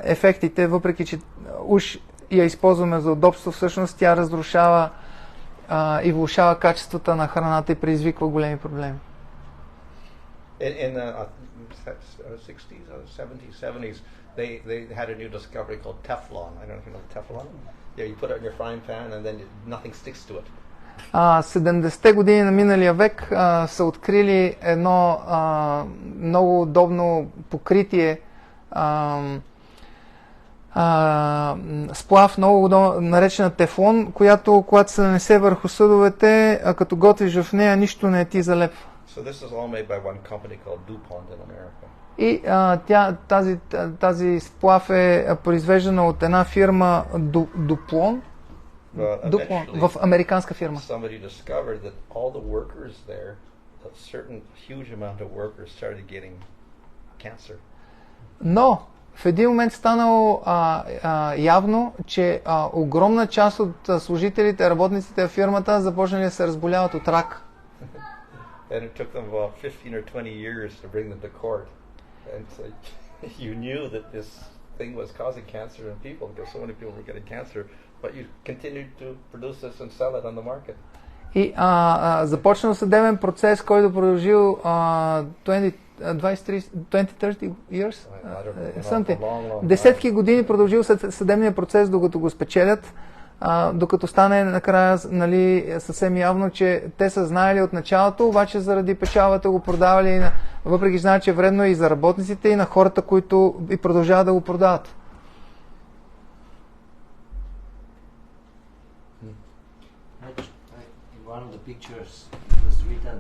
ефектите, въпреки че уж я използваме за удобство, всъщност тя разрушава и влошава качествата на храната и предизвиква големи проблеми. In the 60s or 70s, 70s, they had a new discovery called Teflon. I don't know if you know Teflon. Yeah, you put it in your frying pan and then nothing sticks to it. 70-те години на миналия век са открили едно много удобно покритие, сплав, много удобно, наречена тефлон, която когато се нанесе върху съдовете, като готвиш в нея, нищо не ти залепва. So this is all made by one company called DuPont in America. И тази сплав е произвеждана от една фирма Дуплон, в американска фирма. Somebody discovered that all the workers there, a certain huge amount of workers started getting cancer. Но в един момент станало явно, че огромна част от служителите, работниците в фирмата започнали да се разболяват от рак. And it took them about 15 or 20 years to bring them to court. And so you knew that this thing was causing cancer in people because so many people were getting cancer, but you continued to produce this and sell it on the market. И започнал съдебен процес, който продължил 20-30 years? Десетки години продължил съдебния процес, докато го спечелят, докато стане накрая съвсем явно, че те са знаели от началото, обаче заради печалбата го продавали, въпреки знаят, че е вредно и за работниците, и на хората, които и продължават да го продават. One of the pictures was written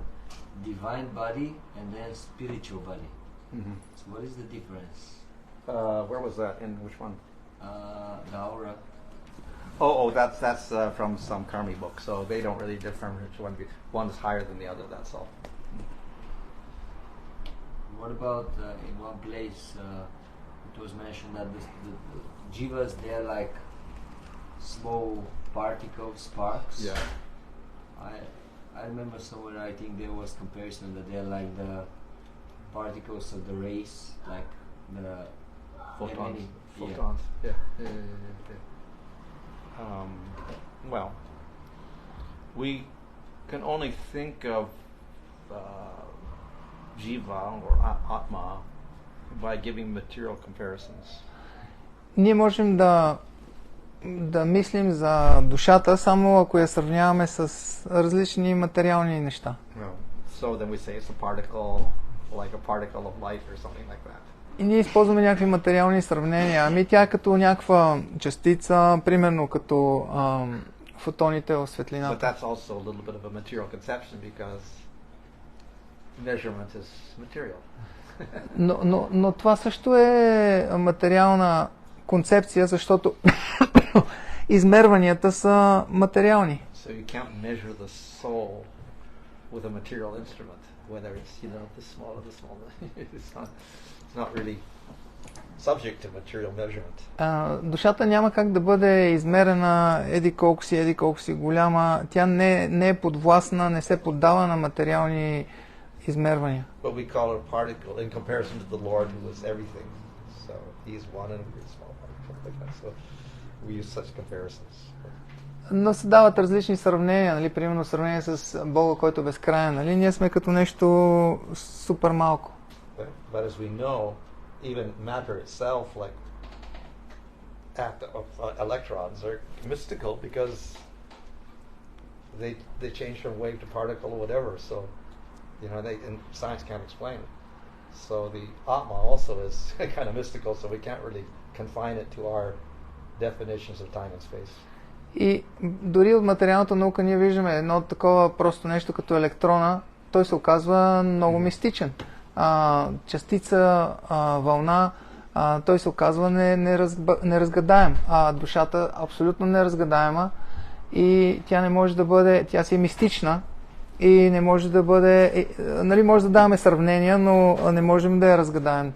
divine body and then spiritual body. So what is the difference? Where was that? In which one? The aura. Oh, that's from some karmi book. So they don't really differ which one. One is higher than the other. That's all. What about in one place it was mentioned that the jivas, they're like small particles, sparks. Yeah. I remember somewhere I think there was comparison that they're like the particles of the rays, like the Photons. Yeah. Photons. Yeah. Well, we can only think of jiva or atma by giving material comparisons. Ние можем да мислим за душата, само ако я сравняваме с различни материални неща. So then we say it's a particle, like a particle of light or something like that. И ние използваме някакви материални сравнения. Ами тя е като някаква частица, примерно като фотоните в светлината. But that's also a little bit of a material conception because measurement is material. Но това също е материална концепция, защото измерванията са материални. So you can't measure the soul with a material instrument, whether it's the small or the small. It's not really subject to material measurement. Душата няма как да бъде измерена еди колко си голяма. Тя не е подвластна, не се поддава на материални измервания. But we call it a particle in comparison to the Lord who is everything. So he's one and we're small particle like that. So we use such comparisons. Но се дават различни сравнения, нали, примерно сравнение с Бога, който е безкрайен, нали, ние сме като нещо супер малко. But as we know, even matter itself, like electrons, are mystical because they change from wave to particle or whatever. So, and science can't explain it. So the Atma also is kind of mystical, so we can't really confine it to our definitions of time and space. И дори от материалната наука ние виждаме едно такова просто нещо като електрона, той се оказва много мистичен. Частица, вълна, той се оказва неразгадаем. Душата абсолютно неразгадаема и тя не може да бъде, тя си е мистична и не може да бъде, нали, може да даваме сравнения, но не можем да я разгадаем.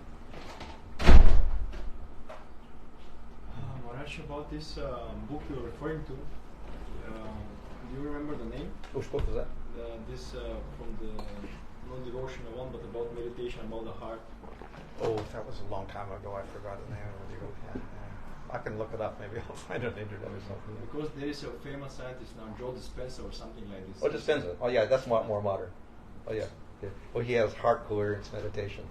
this book you're referring to. Do you remember the name? Which book is that? This from the not devotional one, but about meditation, about the heart. Oh, that was a long time ago. I forgot the name of the book. Yeah. I can look it up. Maybe I'll find it on the internet or something. Because there is a famous scientist now, Joe Dispenza or something like this. Oh, Dispenza. Oh, yeah, that's more modern. Oh, yeah. Well, he has heart coherence meditation.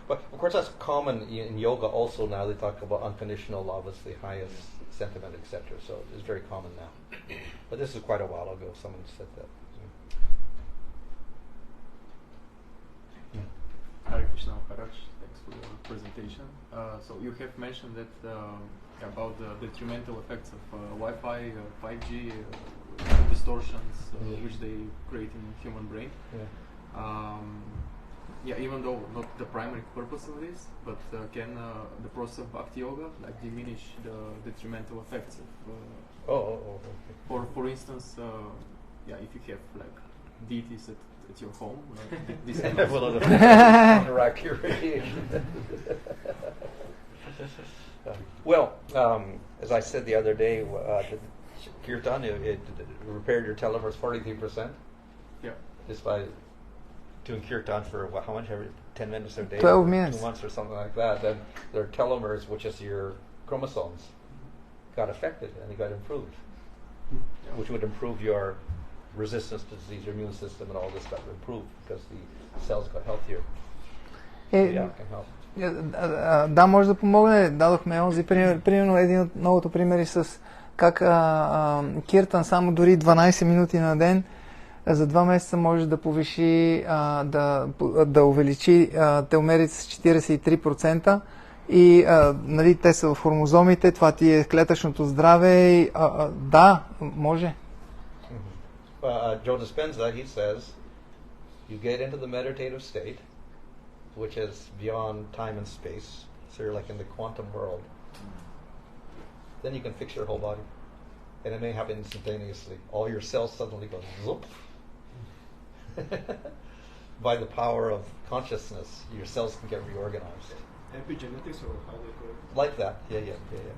But of course, that's common in yoga. Also, now they talk about unconditional love as the highest sentiment, etc. So it's very common now. But this is quite a while ago. Someone said that. Hare Krishna, Maharaj. Thanks for your presentation. So you have mentioned that about the detrimental effects of Wi-Fi, 5G, distortions which they create in human brain. Yeah. Even though not the primary purpose of this, but can the process of Bhakti Yoga like diminish the detrimental effects of? Okay. For instance, if you have like deities at your home, this kind of counteract your radiation. Well, as I said the other day, Kirtan, it repaired your telomeres 43%. Yeah. Just by doing Kirtan for how much? Every 10 minutes a day? 12 minutes. 2 months or something like that. Then their telomeres, which is your chromosomes, got affected and they got improved. Which would improve your resistance to disease, your immune system, and all this got improved because the cells got healthier. It can help. Да, може да помогне. Дадохме онзи пример. Примерно един от многото примери с как Киртан само дори 12 минути на ден за 2 месеца може да повиши, да увеличи теломерите с 43%. И нали, те са в хромозомите, това ти е клетъчното здраве. И, да, може. Joe Dispenza, he says, you get into the meditative state, which is beyond time and space, so you're like in the quantum world. Then you can fix your whole body. And it may happen instantaneously. All your cells suddenly go zoop. By the power of consciousness, your cells can get reorganized. Epigenetics or how they call it? Like that, yeah.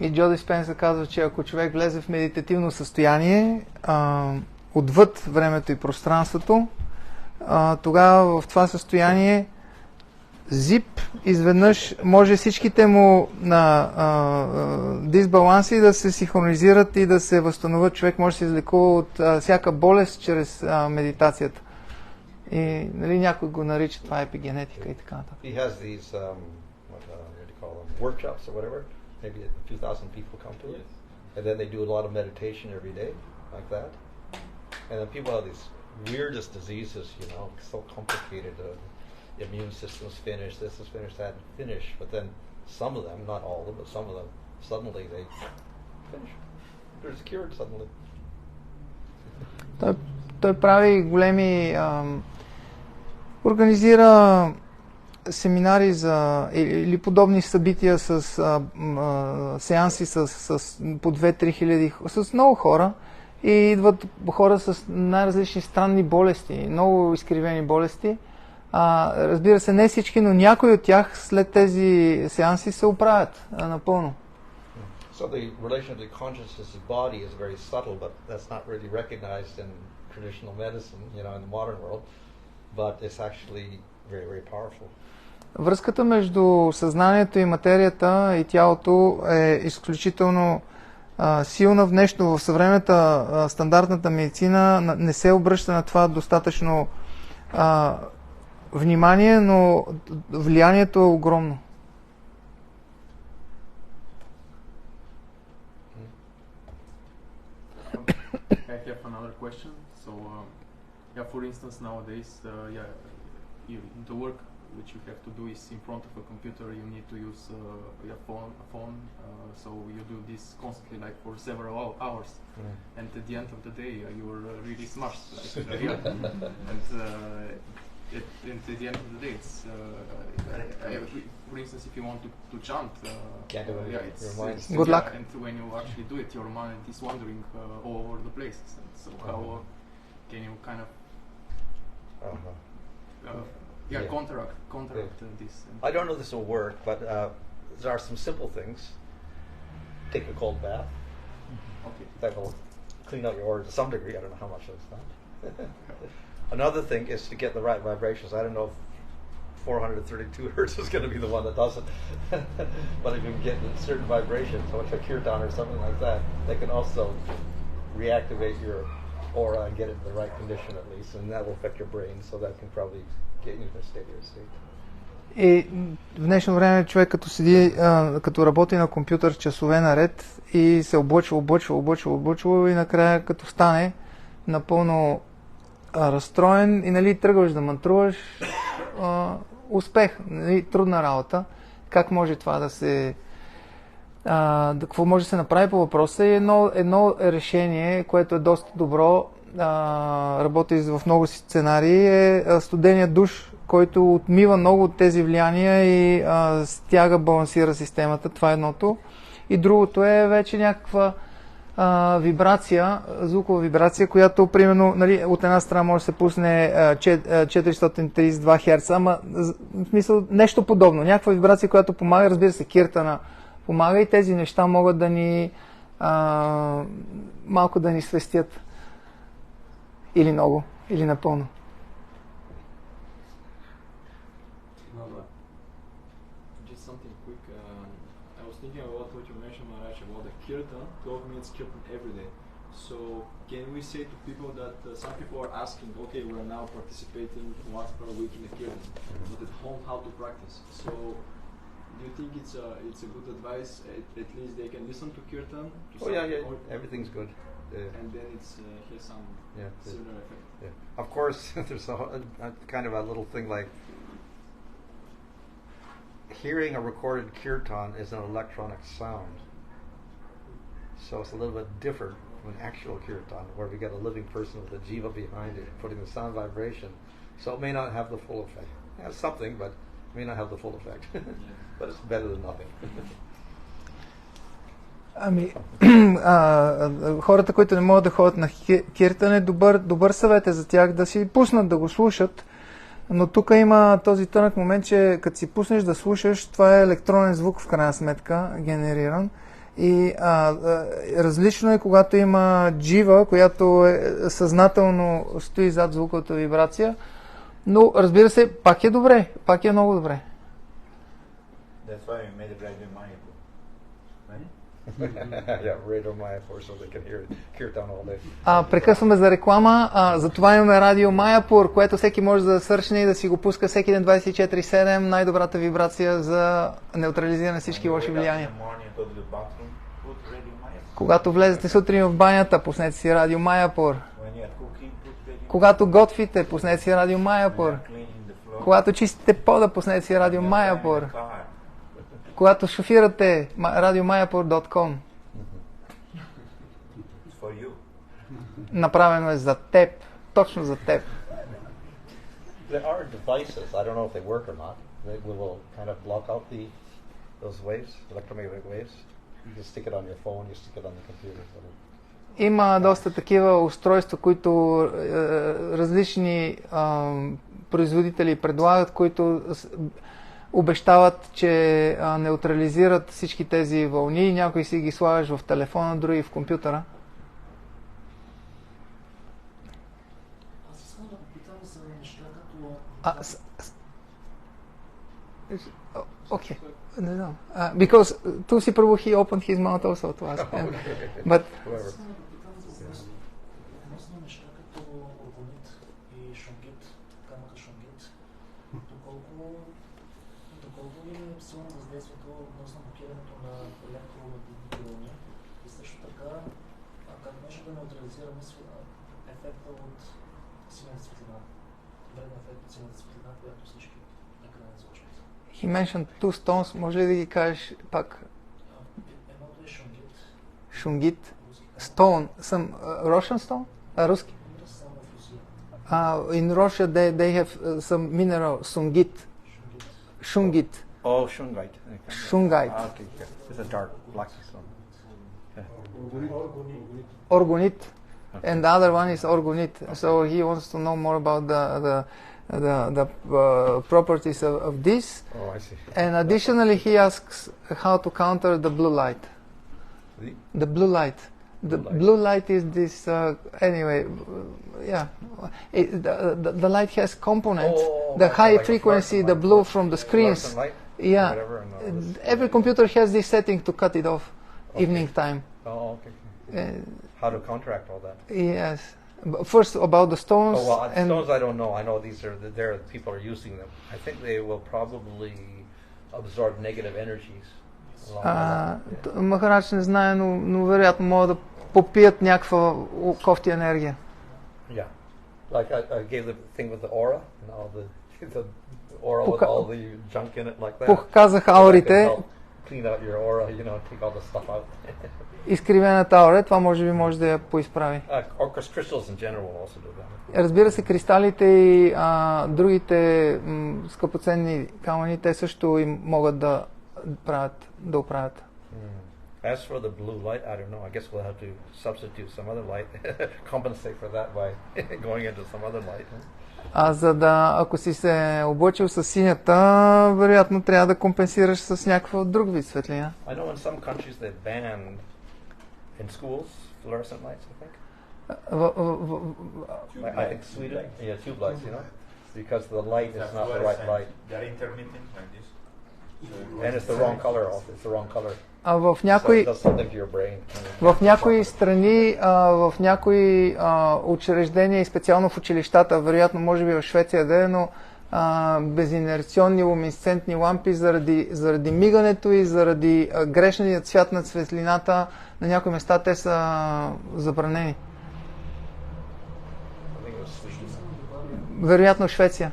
И Джо Диспенса казва, че ако човек влезе в медитативно състояние, отвъд времето и пространството, тогава в това състояние зип, изведнъж може всичките му дисбаланси да се синхронизират и да се възстановят. Човек може да се излекува от всяка болест чрез медитацията. И нали, някой го нарича това епигенетика и така нататък. He has these, what do you call them, workshops or whatever. Maybe a few thousand people come to it. And then they do a lot of meditation every day, like that. And then people have these weirdest diseases, so complicated. Immune system's finished, this is finished, that is finished. But then some of them, not all of them, but some of them, suddenly they finish. They're cured suddenly. Той прави големи... организира семинари или подобни събития с сеанси с по 2-3 хиляди, с много хора и идват хора с най-различни странни болести, много изкривени болести. Разбира се, не всички, но някои от тях след тези сеанси се оправят напълно. So the relation of the consciousness of the body is very subtle, but that's not really recognized in traditional medicine, in the modern world, but it's actually very, very powerful. Връзката между съзнанието и материята и тялото е изключително силна. В днешно, в съвременната стандартната медицина не се обръща на това достатъчно внимание, но влиянието е огромно. I have another question. So, for instance, nowadays, in the work which you have to do is in front of a computer. You need to use a phone. So you do this constantly, like for several hours. And at the end of the day, you're really smashed. And at the end of the day, it's for instance, if you want to chant, can't do it. Good luck. And when you actually do it, your mind is wandering all over the places. And so how can you kind of counteract this? I don't know if this will work, but there are some simple things. Take a cold bath. Okay. That will clean out your aura to some degree. I don't know how much that's done. Another thing is to get the right vibrations. I don't know if 432 hertz is going to be the one that does it. But if you can get certain vibrations, so like a kirtan or something like that, they can also reactivate your aura and get it in the right condition at least, and that will affect your brain, so that can probably get you in a steadier state. И в днешно време човек като седи, като работи на компютър часове наред и се облъчва и накрая като стане напълно разстроен и нали, тръгваш да мантруваш, успех, нали, трудна работа. Как може това да се... какво може да се направи по въпроса? И едно решение, което е доста добро, работи в много сценарии, е студения душ, който отмива много от тези влияния и стяга, балансира системата. Това е едното. И другото е вече някаква вибрация, звукова вибрация, която примерно нали, от една страна може да се пусне 432 Hz, ама в смисъл нещо подобно. Някаква вибрация, която помага, разбира се, киртана помага и тези неща могат да ни малко да ни свестят. Или много, или напълно. Just something quick. I was thinking about what you mentioned, Maharaj, about the kirtan. 12 minutes kirtan every day. So can we say to people that some people are asking, okay, we're now participating once per week in the kirtan, but at home how to practice? So do you think it's a good advice? At least they can listen to kirtan. Everything's good. And then it's has some similar effect. Yeah. Of course, there's a kind of a little thing like hearing a recorded kirtan is an electronic sound. So it's a little bit different from an actual kirtan, where we get a living person with a jiva behind it, putting the sound vibration. So it may not have the full effect. It has something, but it may not have the full effect. But it's better than nothing. Ами, хората, които не могат да ходят на киртане, добър съвет е за тях да си пуснат да го слушат, но тук има този тънък момент, че като си пуснеш да слушаш, това е електронен звук в крайна сметка, генериран. И различно е, когато има джива, която съзнателно стои зад звуковата вибрация, но разбира се, пак е добре, пак е много добре. That's why we made it Radio Mayapur. Yeah, Radio Mayapur, so they can hear kirtan all day. Прекъсваме за реклама, затова имаме Радио Майапур, което всеки може да сърчне и да си го пуска всеки ден 24/7, най-добрата вибрация за неутрализиране на всички лоши влияния. Когато влезете сутрин в банята, пуснете си Радио Майапур. Когато готвите, пуснете си Радио Майапур. Когато чистите пода, пуснете си Радио Майапур. Когато шофирате, radiomajapur.com. Направено е за теб, точно за теб. There are devices, I don't know if they work or not, they will kind of block out those waves, electromagnetic waves. You can stick it on your phone, you stick it on the computer. Има доста такива устройства, които различни производители предлагат, които обещават, че неутрализират всички тези вълни. Някои си ги слагаш в телефона, други в компютъра. Аз искам да попитам за неща като... Окей. Не знам. Because Tulsi Prabhu, he opened his mouth also to ask. But... Искам да попитам относно неща като органит и шунгит, камъка шунгит. Доколко ли е силно въздействието относно блокирането на електромагнитните вълни и също така как може да неутрализираме ефекта от силната светлина, вредния ефект от силната светлина, която всички екрани излъчват. He mentioned two stones. Може ли да ги кажеш пак? Едното е шунгит. Шунгит. Stone. Some Russian stone? Руски? Само в Русия. In Russia they have some mineral, sungit. Shungit. Oh, shungite. Shungite. Okay, yeah. It's a dark black stone. Orgonit. And the other one is orgonit. So he wants to know more about properties of this. Oh, I see. And additionally, he asks how to counter the blue light. The blue light. The blue light is this. Anyway, yeah. The light has components. The high frequency, the blue from the screens. Yeah. Every computer has this setting to cut it off evening time. Oh, okay. How to counteract all that? Yes. First about the stones. Oh, well, stones I don't know. I know these are there. People are using them. I think they will probably absorb negative energies. Махарадж не знае, но вероятно могат да попият някаква кофти енергия. Yeah. Like I gave the thing with the aura, and all the aura with all the junk in it like that. Показах аурите. Clean out your aura, you know, take all the stuff out. Изкривената аура, това може да я поизправи. Crystals in general also do that. Разбира се, кристалите и другите скъпоценни камъни, те също им могат да оправят. As for the blue light, I don't know. I guess we'll have to substitute some other light, compensate for that by going into some other light. Ако си се облъчил с синята, вероятно трябва да компенсираш с някаква друг вид светлина. I know in some countries they banned in schools fluorescent lights, I think. I think Sweden, tube lights, you know, because the light is not the right light. They're intermittent like this. And it's the wrong color also. It's the wrong color. В някои страни, в някои учреждения и специално в училищата, вероятно може би в Швеция да е, но безинерционни луминесцентни лампи заради мигането и заради грешният цвят на светлината на някои места те са забранени. Вероятно в Швеция.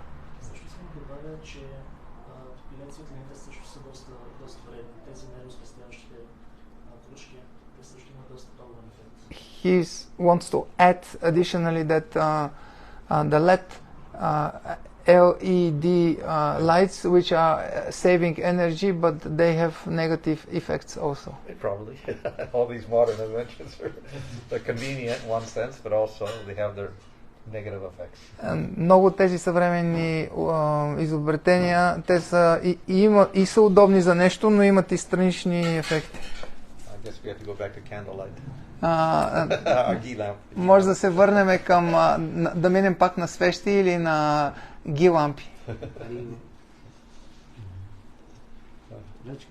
He wants to add additionally that the LED lights, which are saving energy, but they have negative effects also. Probably. All these modern inventions are convenient in one sense, but also they have their negative effects. Много тези съвременни изобретения, те са и са удобни за нещо, но имат и странични ефекти. I guess we have to go back to candlelight. Може да се върнем към да минем пак на свещи или на ги лампи.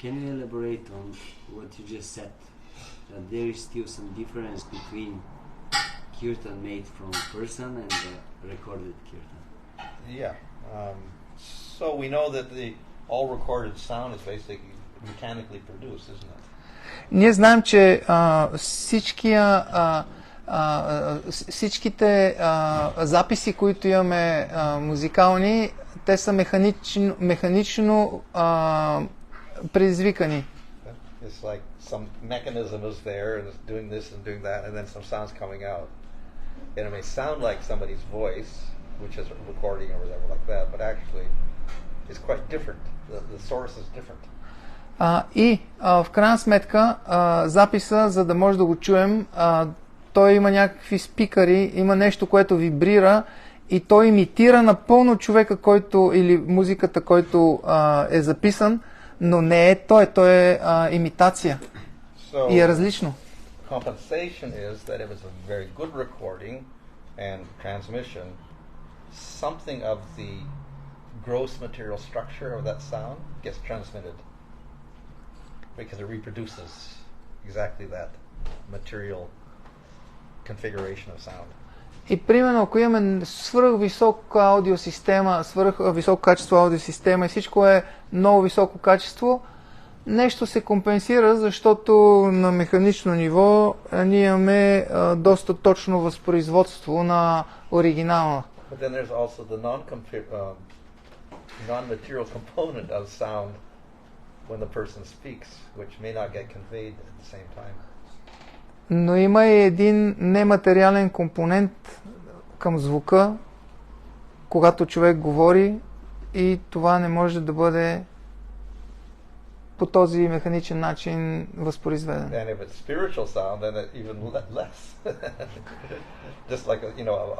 Can you elaborate on what you just said? That there is still some difference between kirtan made from a person and the recorded kirtan. Yeah. So we know that all recorded sound is basically mechanically produced, isn't it? Ние знаем, че всичките записи, които имаме музикални, те са механично предизвикани. It's like some mechanism is there and it's doing this and doing that and then some sounds coming out. And it may sound like somebody's voice, which is recording or whatever like that, but actually it's quite different. The source is different. И в крайна сметка записа, за да може да го чуем, той има някакви спикъри, има нещо, което вибрира и той имитира напълно човека, който или музиката, който е записан, но не е той е имитация и е различно. Compensation is that if it's a very good recording and transmission, something of the gross material structure of that sound gets transmitted. Because it reproduces exactly that material configuration of sound. И примерно, ако имаме свръхвисока аудиосистема, свръхвисоко качество аудиосистема и всичко е много високо качество, нещо се компенсира, защото на механично ниво ние имаме доста точно възпроизводство на оригинала. But then there's also the non-material component of sound when the person speaks, which may not get conveyed at the same time. Но има и един нематериален компонент към звука, когато човек говори и това не може да бъде по този механичен начин възпроизведен. And if it's spiritual sound, then it even less. Just like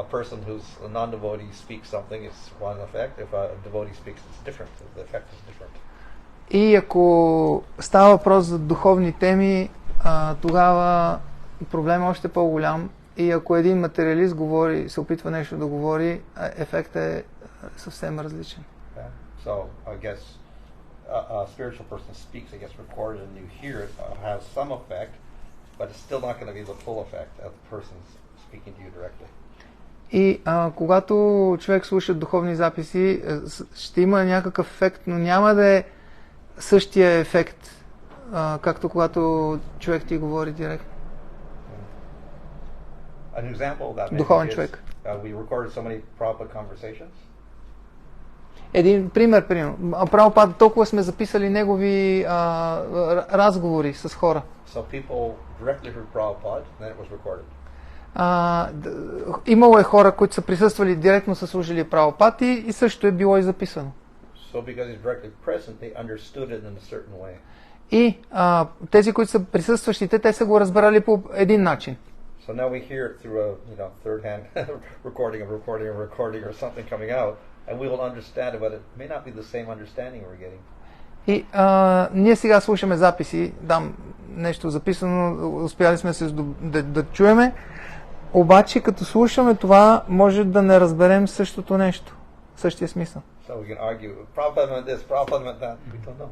a person who's a non-devotee speaks something, it's one effect. If a devotee speaks, it's different. The effect is different. И ако става въпрос за духовни теми, тогава проблемът е още по-голям. И ако един материалист говори, се опитва нещо да говори, ефектът е съвсем различен. So I guess a spiritual person speaks, it gets recorded and you hear it, has some effect, but it's still not going to be the full effect of the person speaking to you directly. И когато човек слуша духовни записи, ще има някакъв ефект, но няма да е същия ефект, както когато човек ти говори директно. An example of that Духовен is, човек. we recorded so many Prabhupada conversations. Един пример, Прабхупада, толкова сме записали негови разговори с хора. So people directly heard Prabhupada, then it was recorded. Имало е хора, които са присъствали директно, са служили Прабхупад и също е било и записано. So because he's directly present, they understood it in a certain way. И тези, които са присъстващите, те са го разбрали по един начин. So now we hear it through a third-hand recording or something coming out, and we will understand it, but it may not be the same understanding we're getting. И ние сега слушаме записи, нещо записано, успяли сме се да чуеме, обаче като слушаме това, може да не разберем същото нещо, същия смисъл. So we can argue, Prabhupada meant this, Prabhupada meant that, we don't know.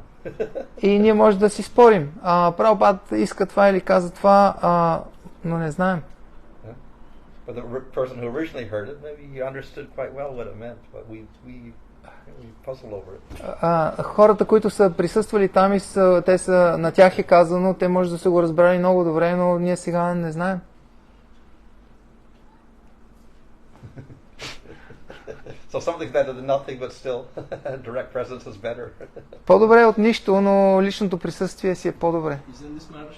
И ние може да си спорим, Прабхупад иска това или каза това, но не знаем. But the person who originally heard it, maybe he understood quite well what it meant, but we puzzle over it. Хората, които са присъствали там и те са, на тях е казано, те може да са го разбрали много добре, но ние сега не знаем. So something's better than nothing, but still direct presence is better. По-добре от нищо, но личното присъствие си е по-добре. Isn't this matter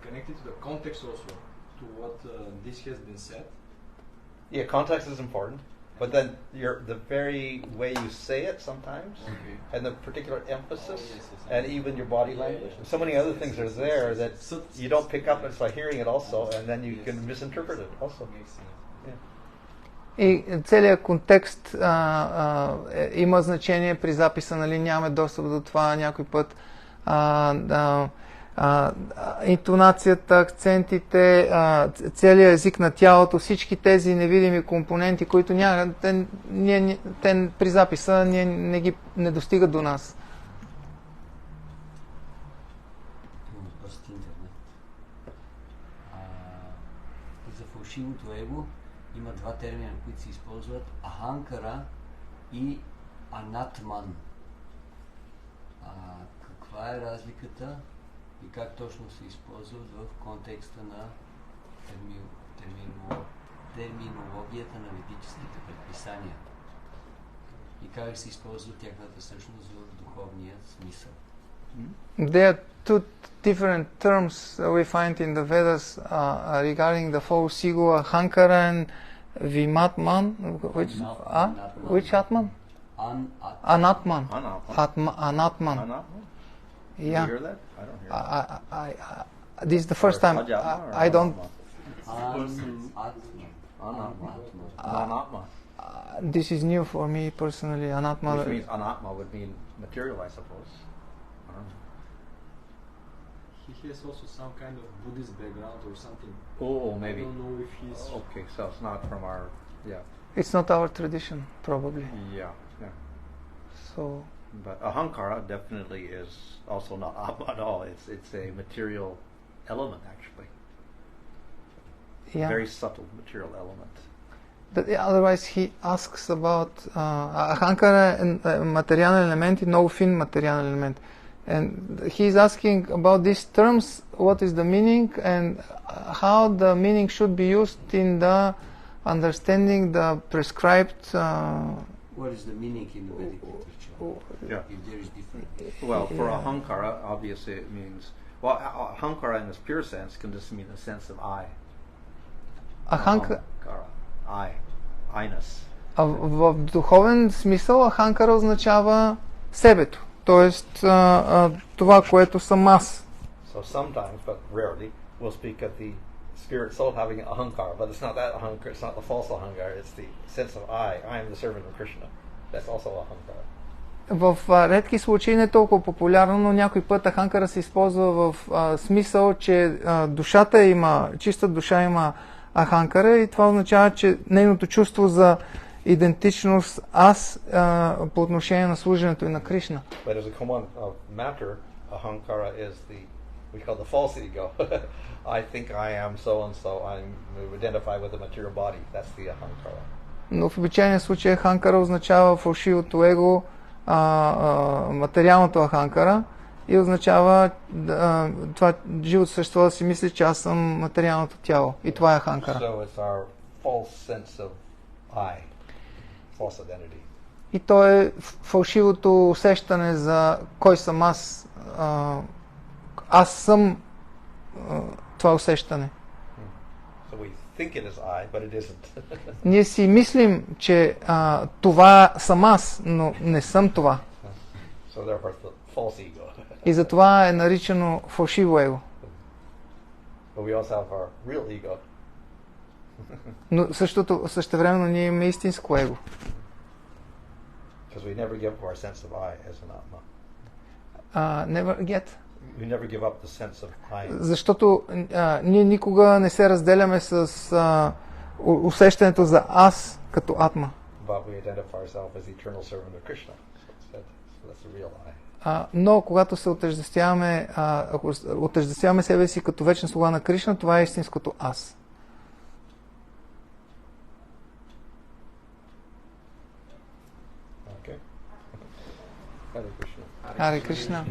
connected to the context also, to what this has been said? Yeah, context is important, but then the very way you say it sometimes, and the particular emphasis, and even your body language. So many other things are there that you don't pick up just by hearing it also, and then you can misinterpret it also. И целият контекст има значение при записа, нали, нямаме достъп до това някой път. Интонацията, акцентите, целият език на тялото, всички тези невидими компоненти, които те при записа не достигат до нас. За фалшивото его има два термина, които се използват: аханкара и анатман. Каква е разликата и как точно се използват в контекста на терминологията на ведическите предписания? И как се използва тяхната същност в духовния смисъл? There are two different terms we find in the Vedas regarding the false ego, ahankara and vimatman. Which atman? Anatman. Anatman. Yeah. You hear that? I don't hear that. This is the first time I don't. Anatma. This is new for me personally. Anatma. Which means anatma would mean material, I suppose. He has also some kind of Buddhist background or something. Oh, maybe. I don't know if he's... Okay, so it's not from our... Yeah. It's not our tradition, probably. Yeah. So... But ahankara definitely is also not atma at all. It's a material element, actually. Yeah. Very subtle material element. But otherwise he asks about ahankara and материален елемент и много фин материален елемент. And he's asking about these terms, what is the meaning and how the meaning should be used in the understanding the prescribed... What is the meaning in the Vedic literature? Yeah. If there is different. Well, for ahankara, obviously it means... Well, ahankara in its pure sense can just mean the sense of I. Ahankara. I. I-ness. В духовен смисъл аханкара означава себето. т.е. това, което съм аз. So sometimes, but rarely, we'll speak of the spirit soul having ahankara, but it's not that ahankara, it's not the false ahankara, it's the sense of I am the servant of Krishna. That's also ahankara. В редки случаи не е толкова популярно, но някой път аханкара се използва в смисъл, че душата има, чиста душа има аханкара и това означава, че нейното чувство за идентичност аз по отношение на служенето и на Кришна. But as a common matter, ahankara is we call the false ego. I think I am so and so. I identify with the material body. That's the ahankara. Но в обичайния случай аханкара означава фалшивото его, материалното аханкара и означава това живото същество да си мисли, че аз съм материалното тяло. И това е аханкара. So it's our false sense of I, false identity. И то е фалшивото усещане за кой съм аз. Аз съм това усещане. So we think it is I, but it isn't. Ние си мислим, че това съм аз, но не съм това. So therefore it's the false ego. И затова е наричано фалшиво его. But we also have our real ego. Но същевременно ние имаме истинско его. Because we never give up our sense of I as an Atma. Never get. We never give up the sense of I. Защото ние никога не се разделяме с усещането за аз като Атма. But we identify ourselves as the eternal servant of Krishna. So that's the real I. Но когато се отъждествяваме себе си като вечен слуга на Кришна, това е истинското аз. Okay. Hare Krishna. Харе Кришна.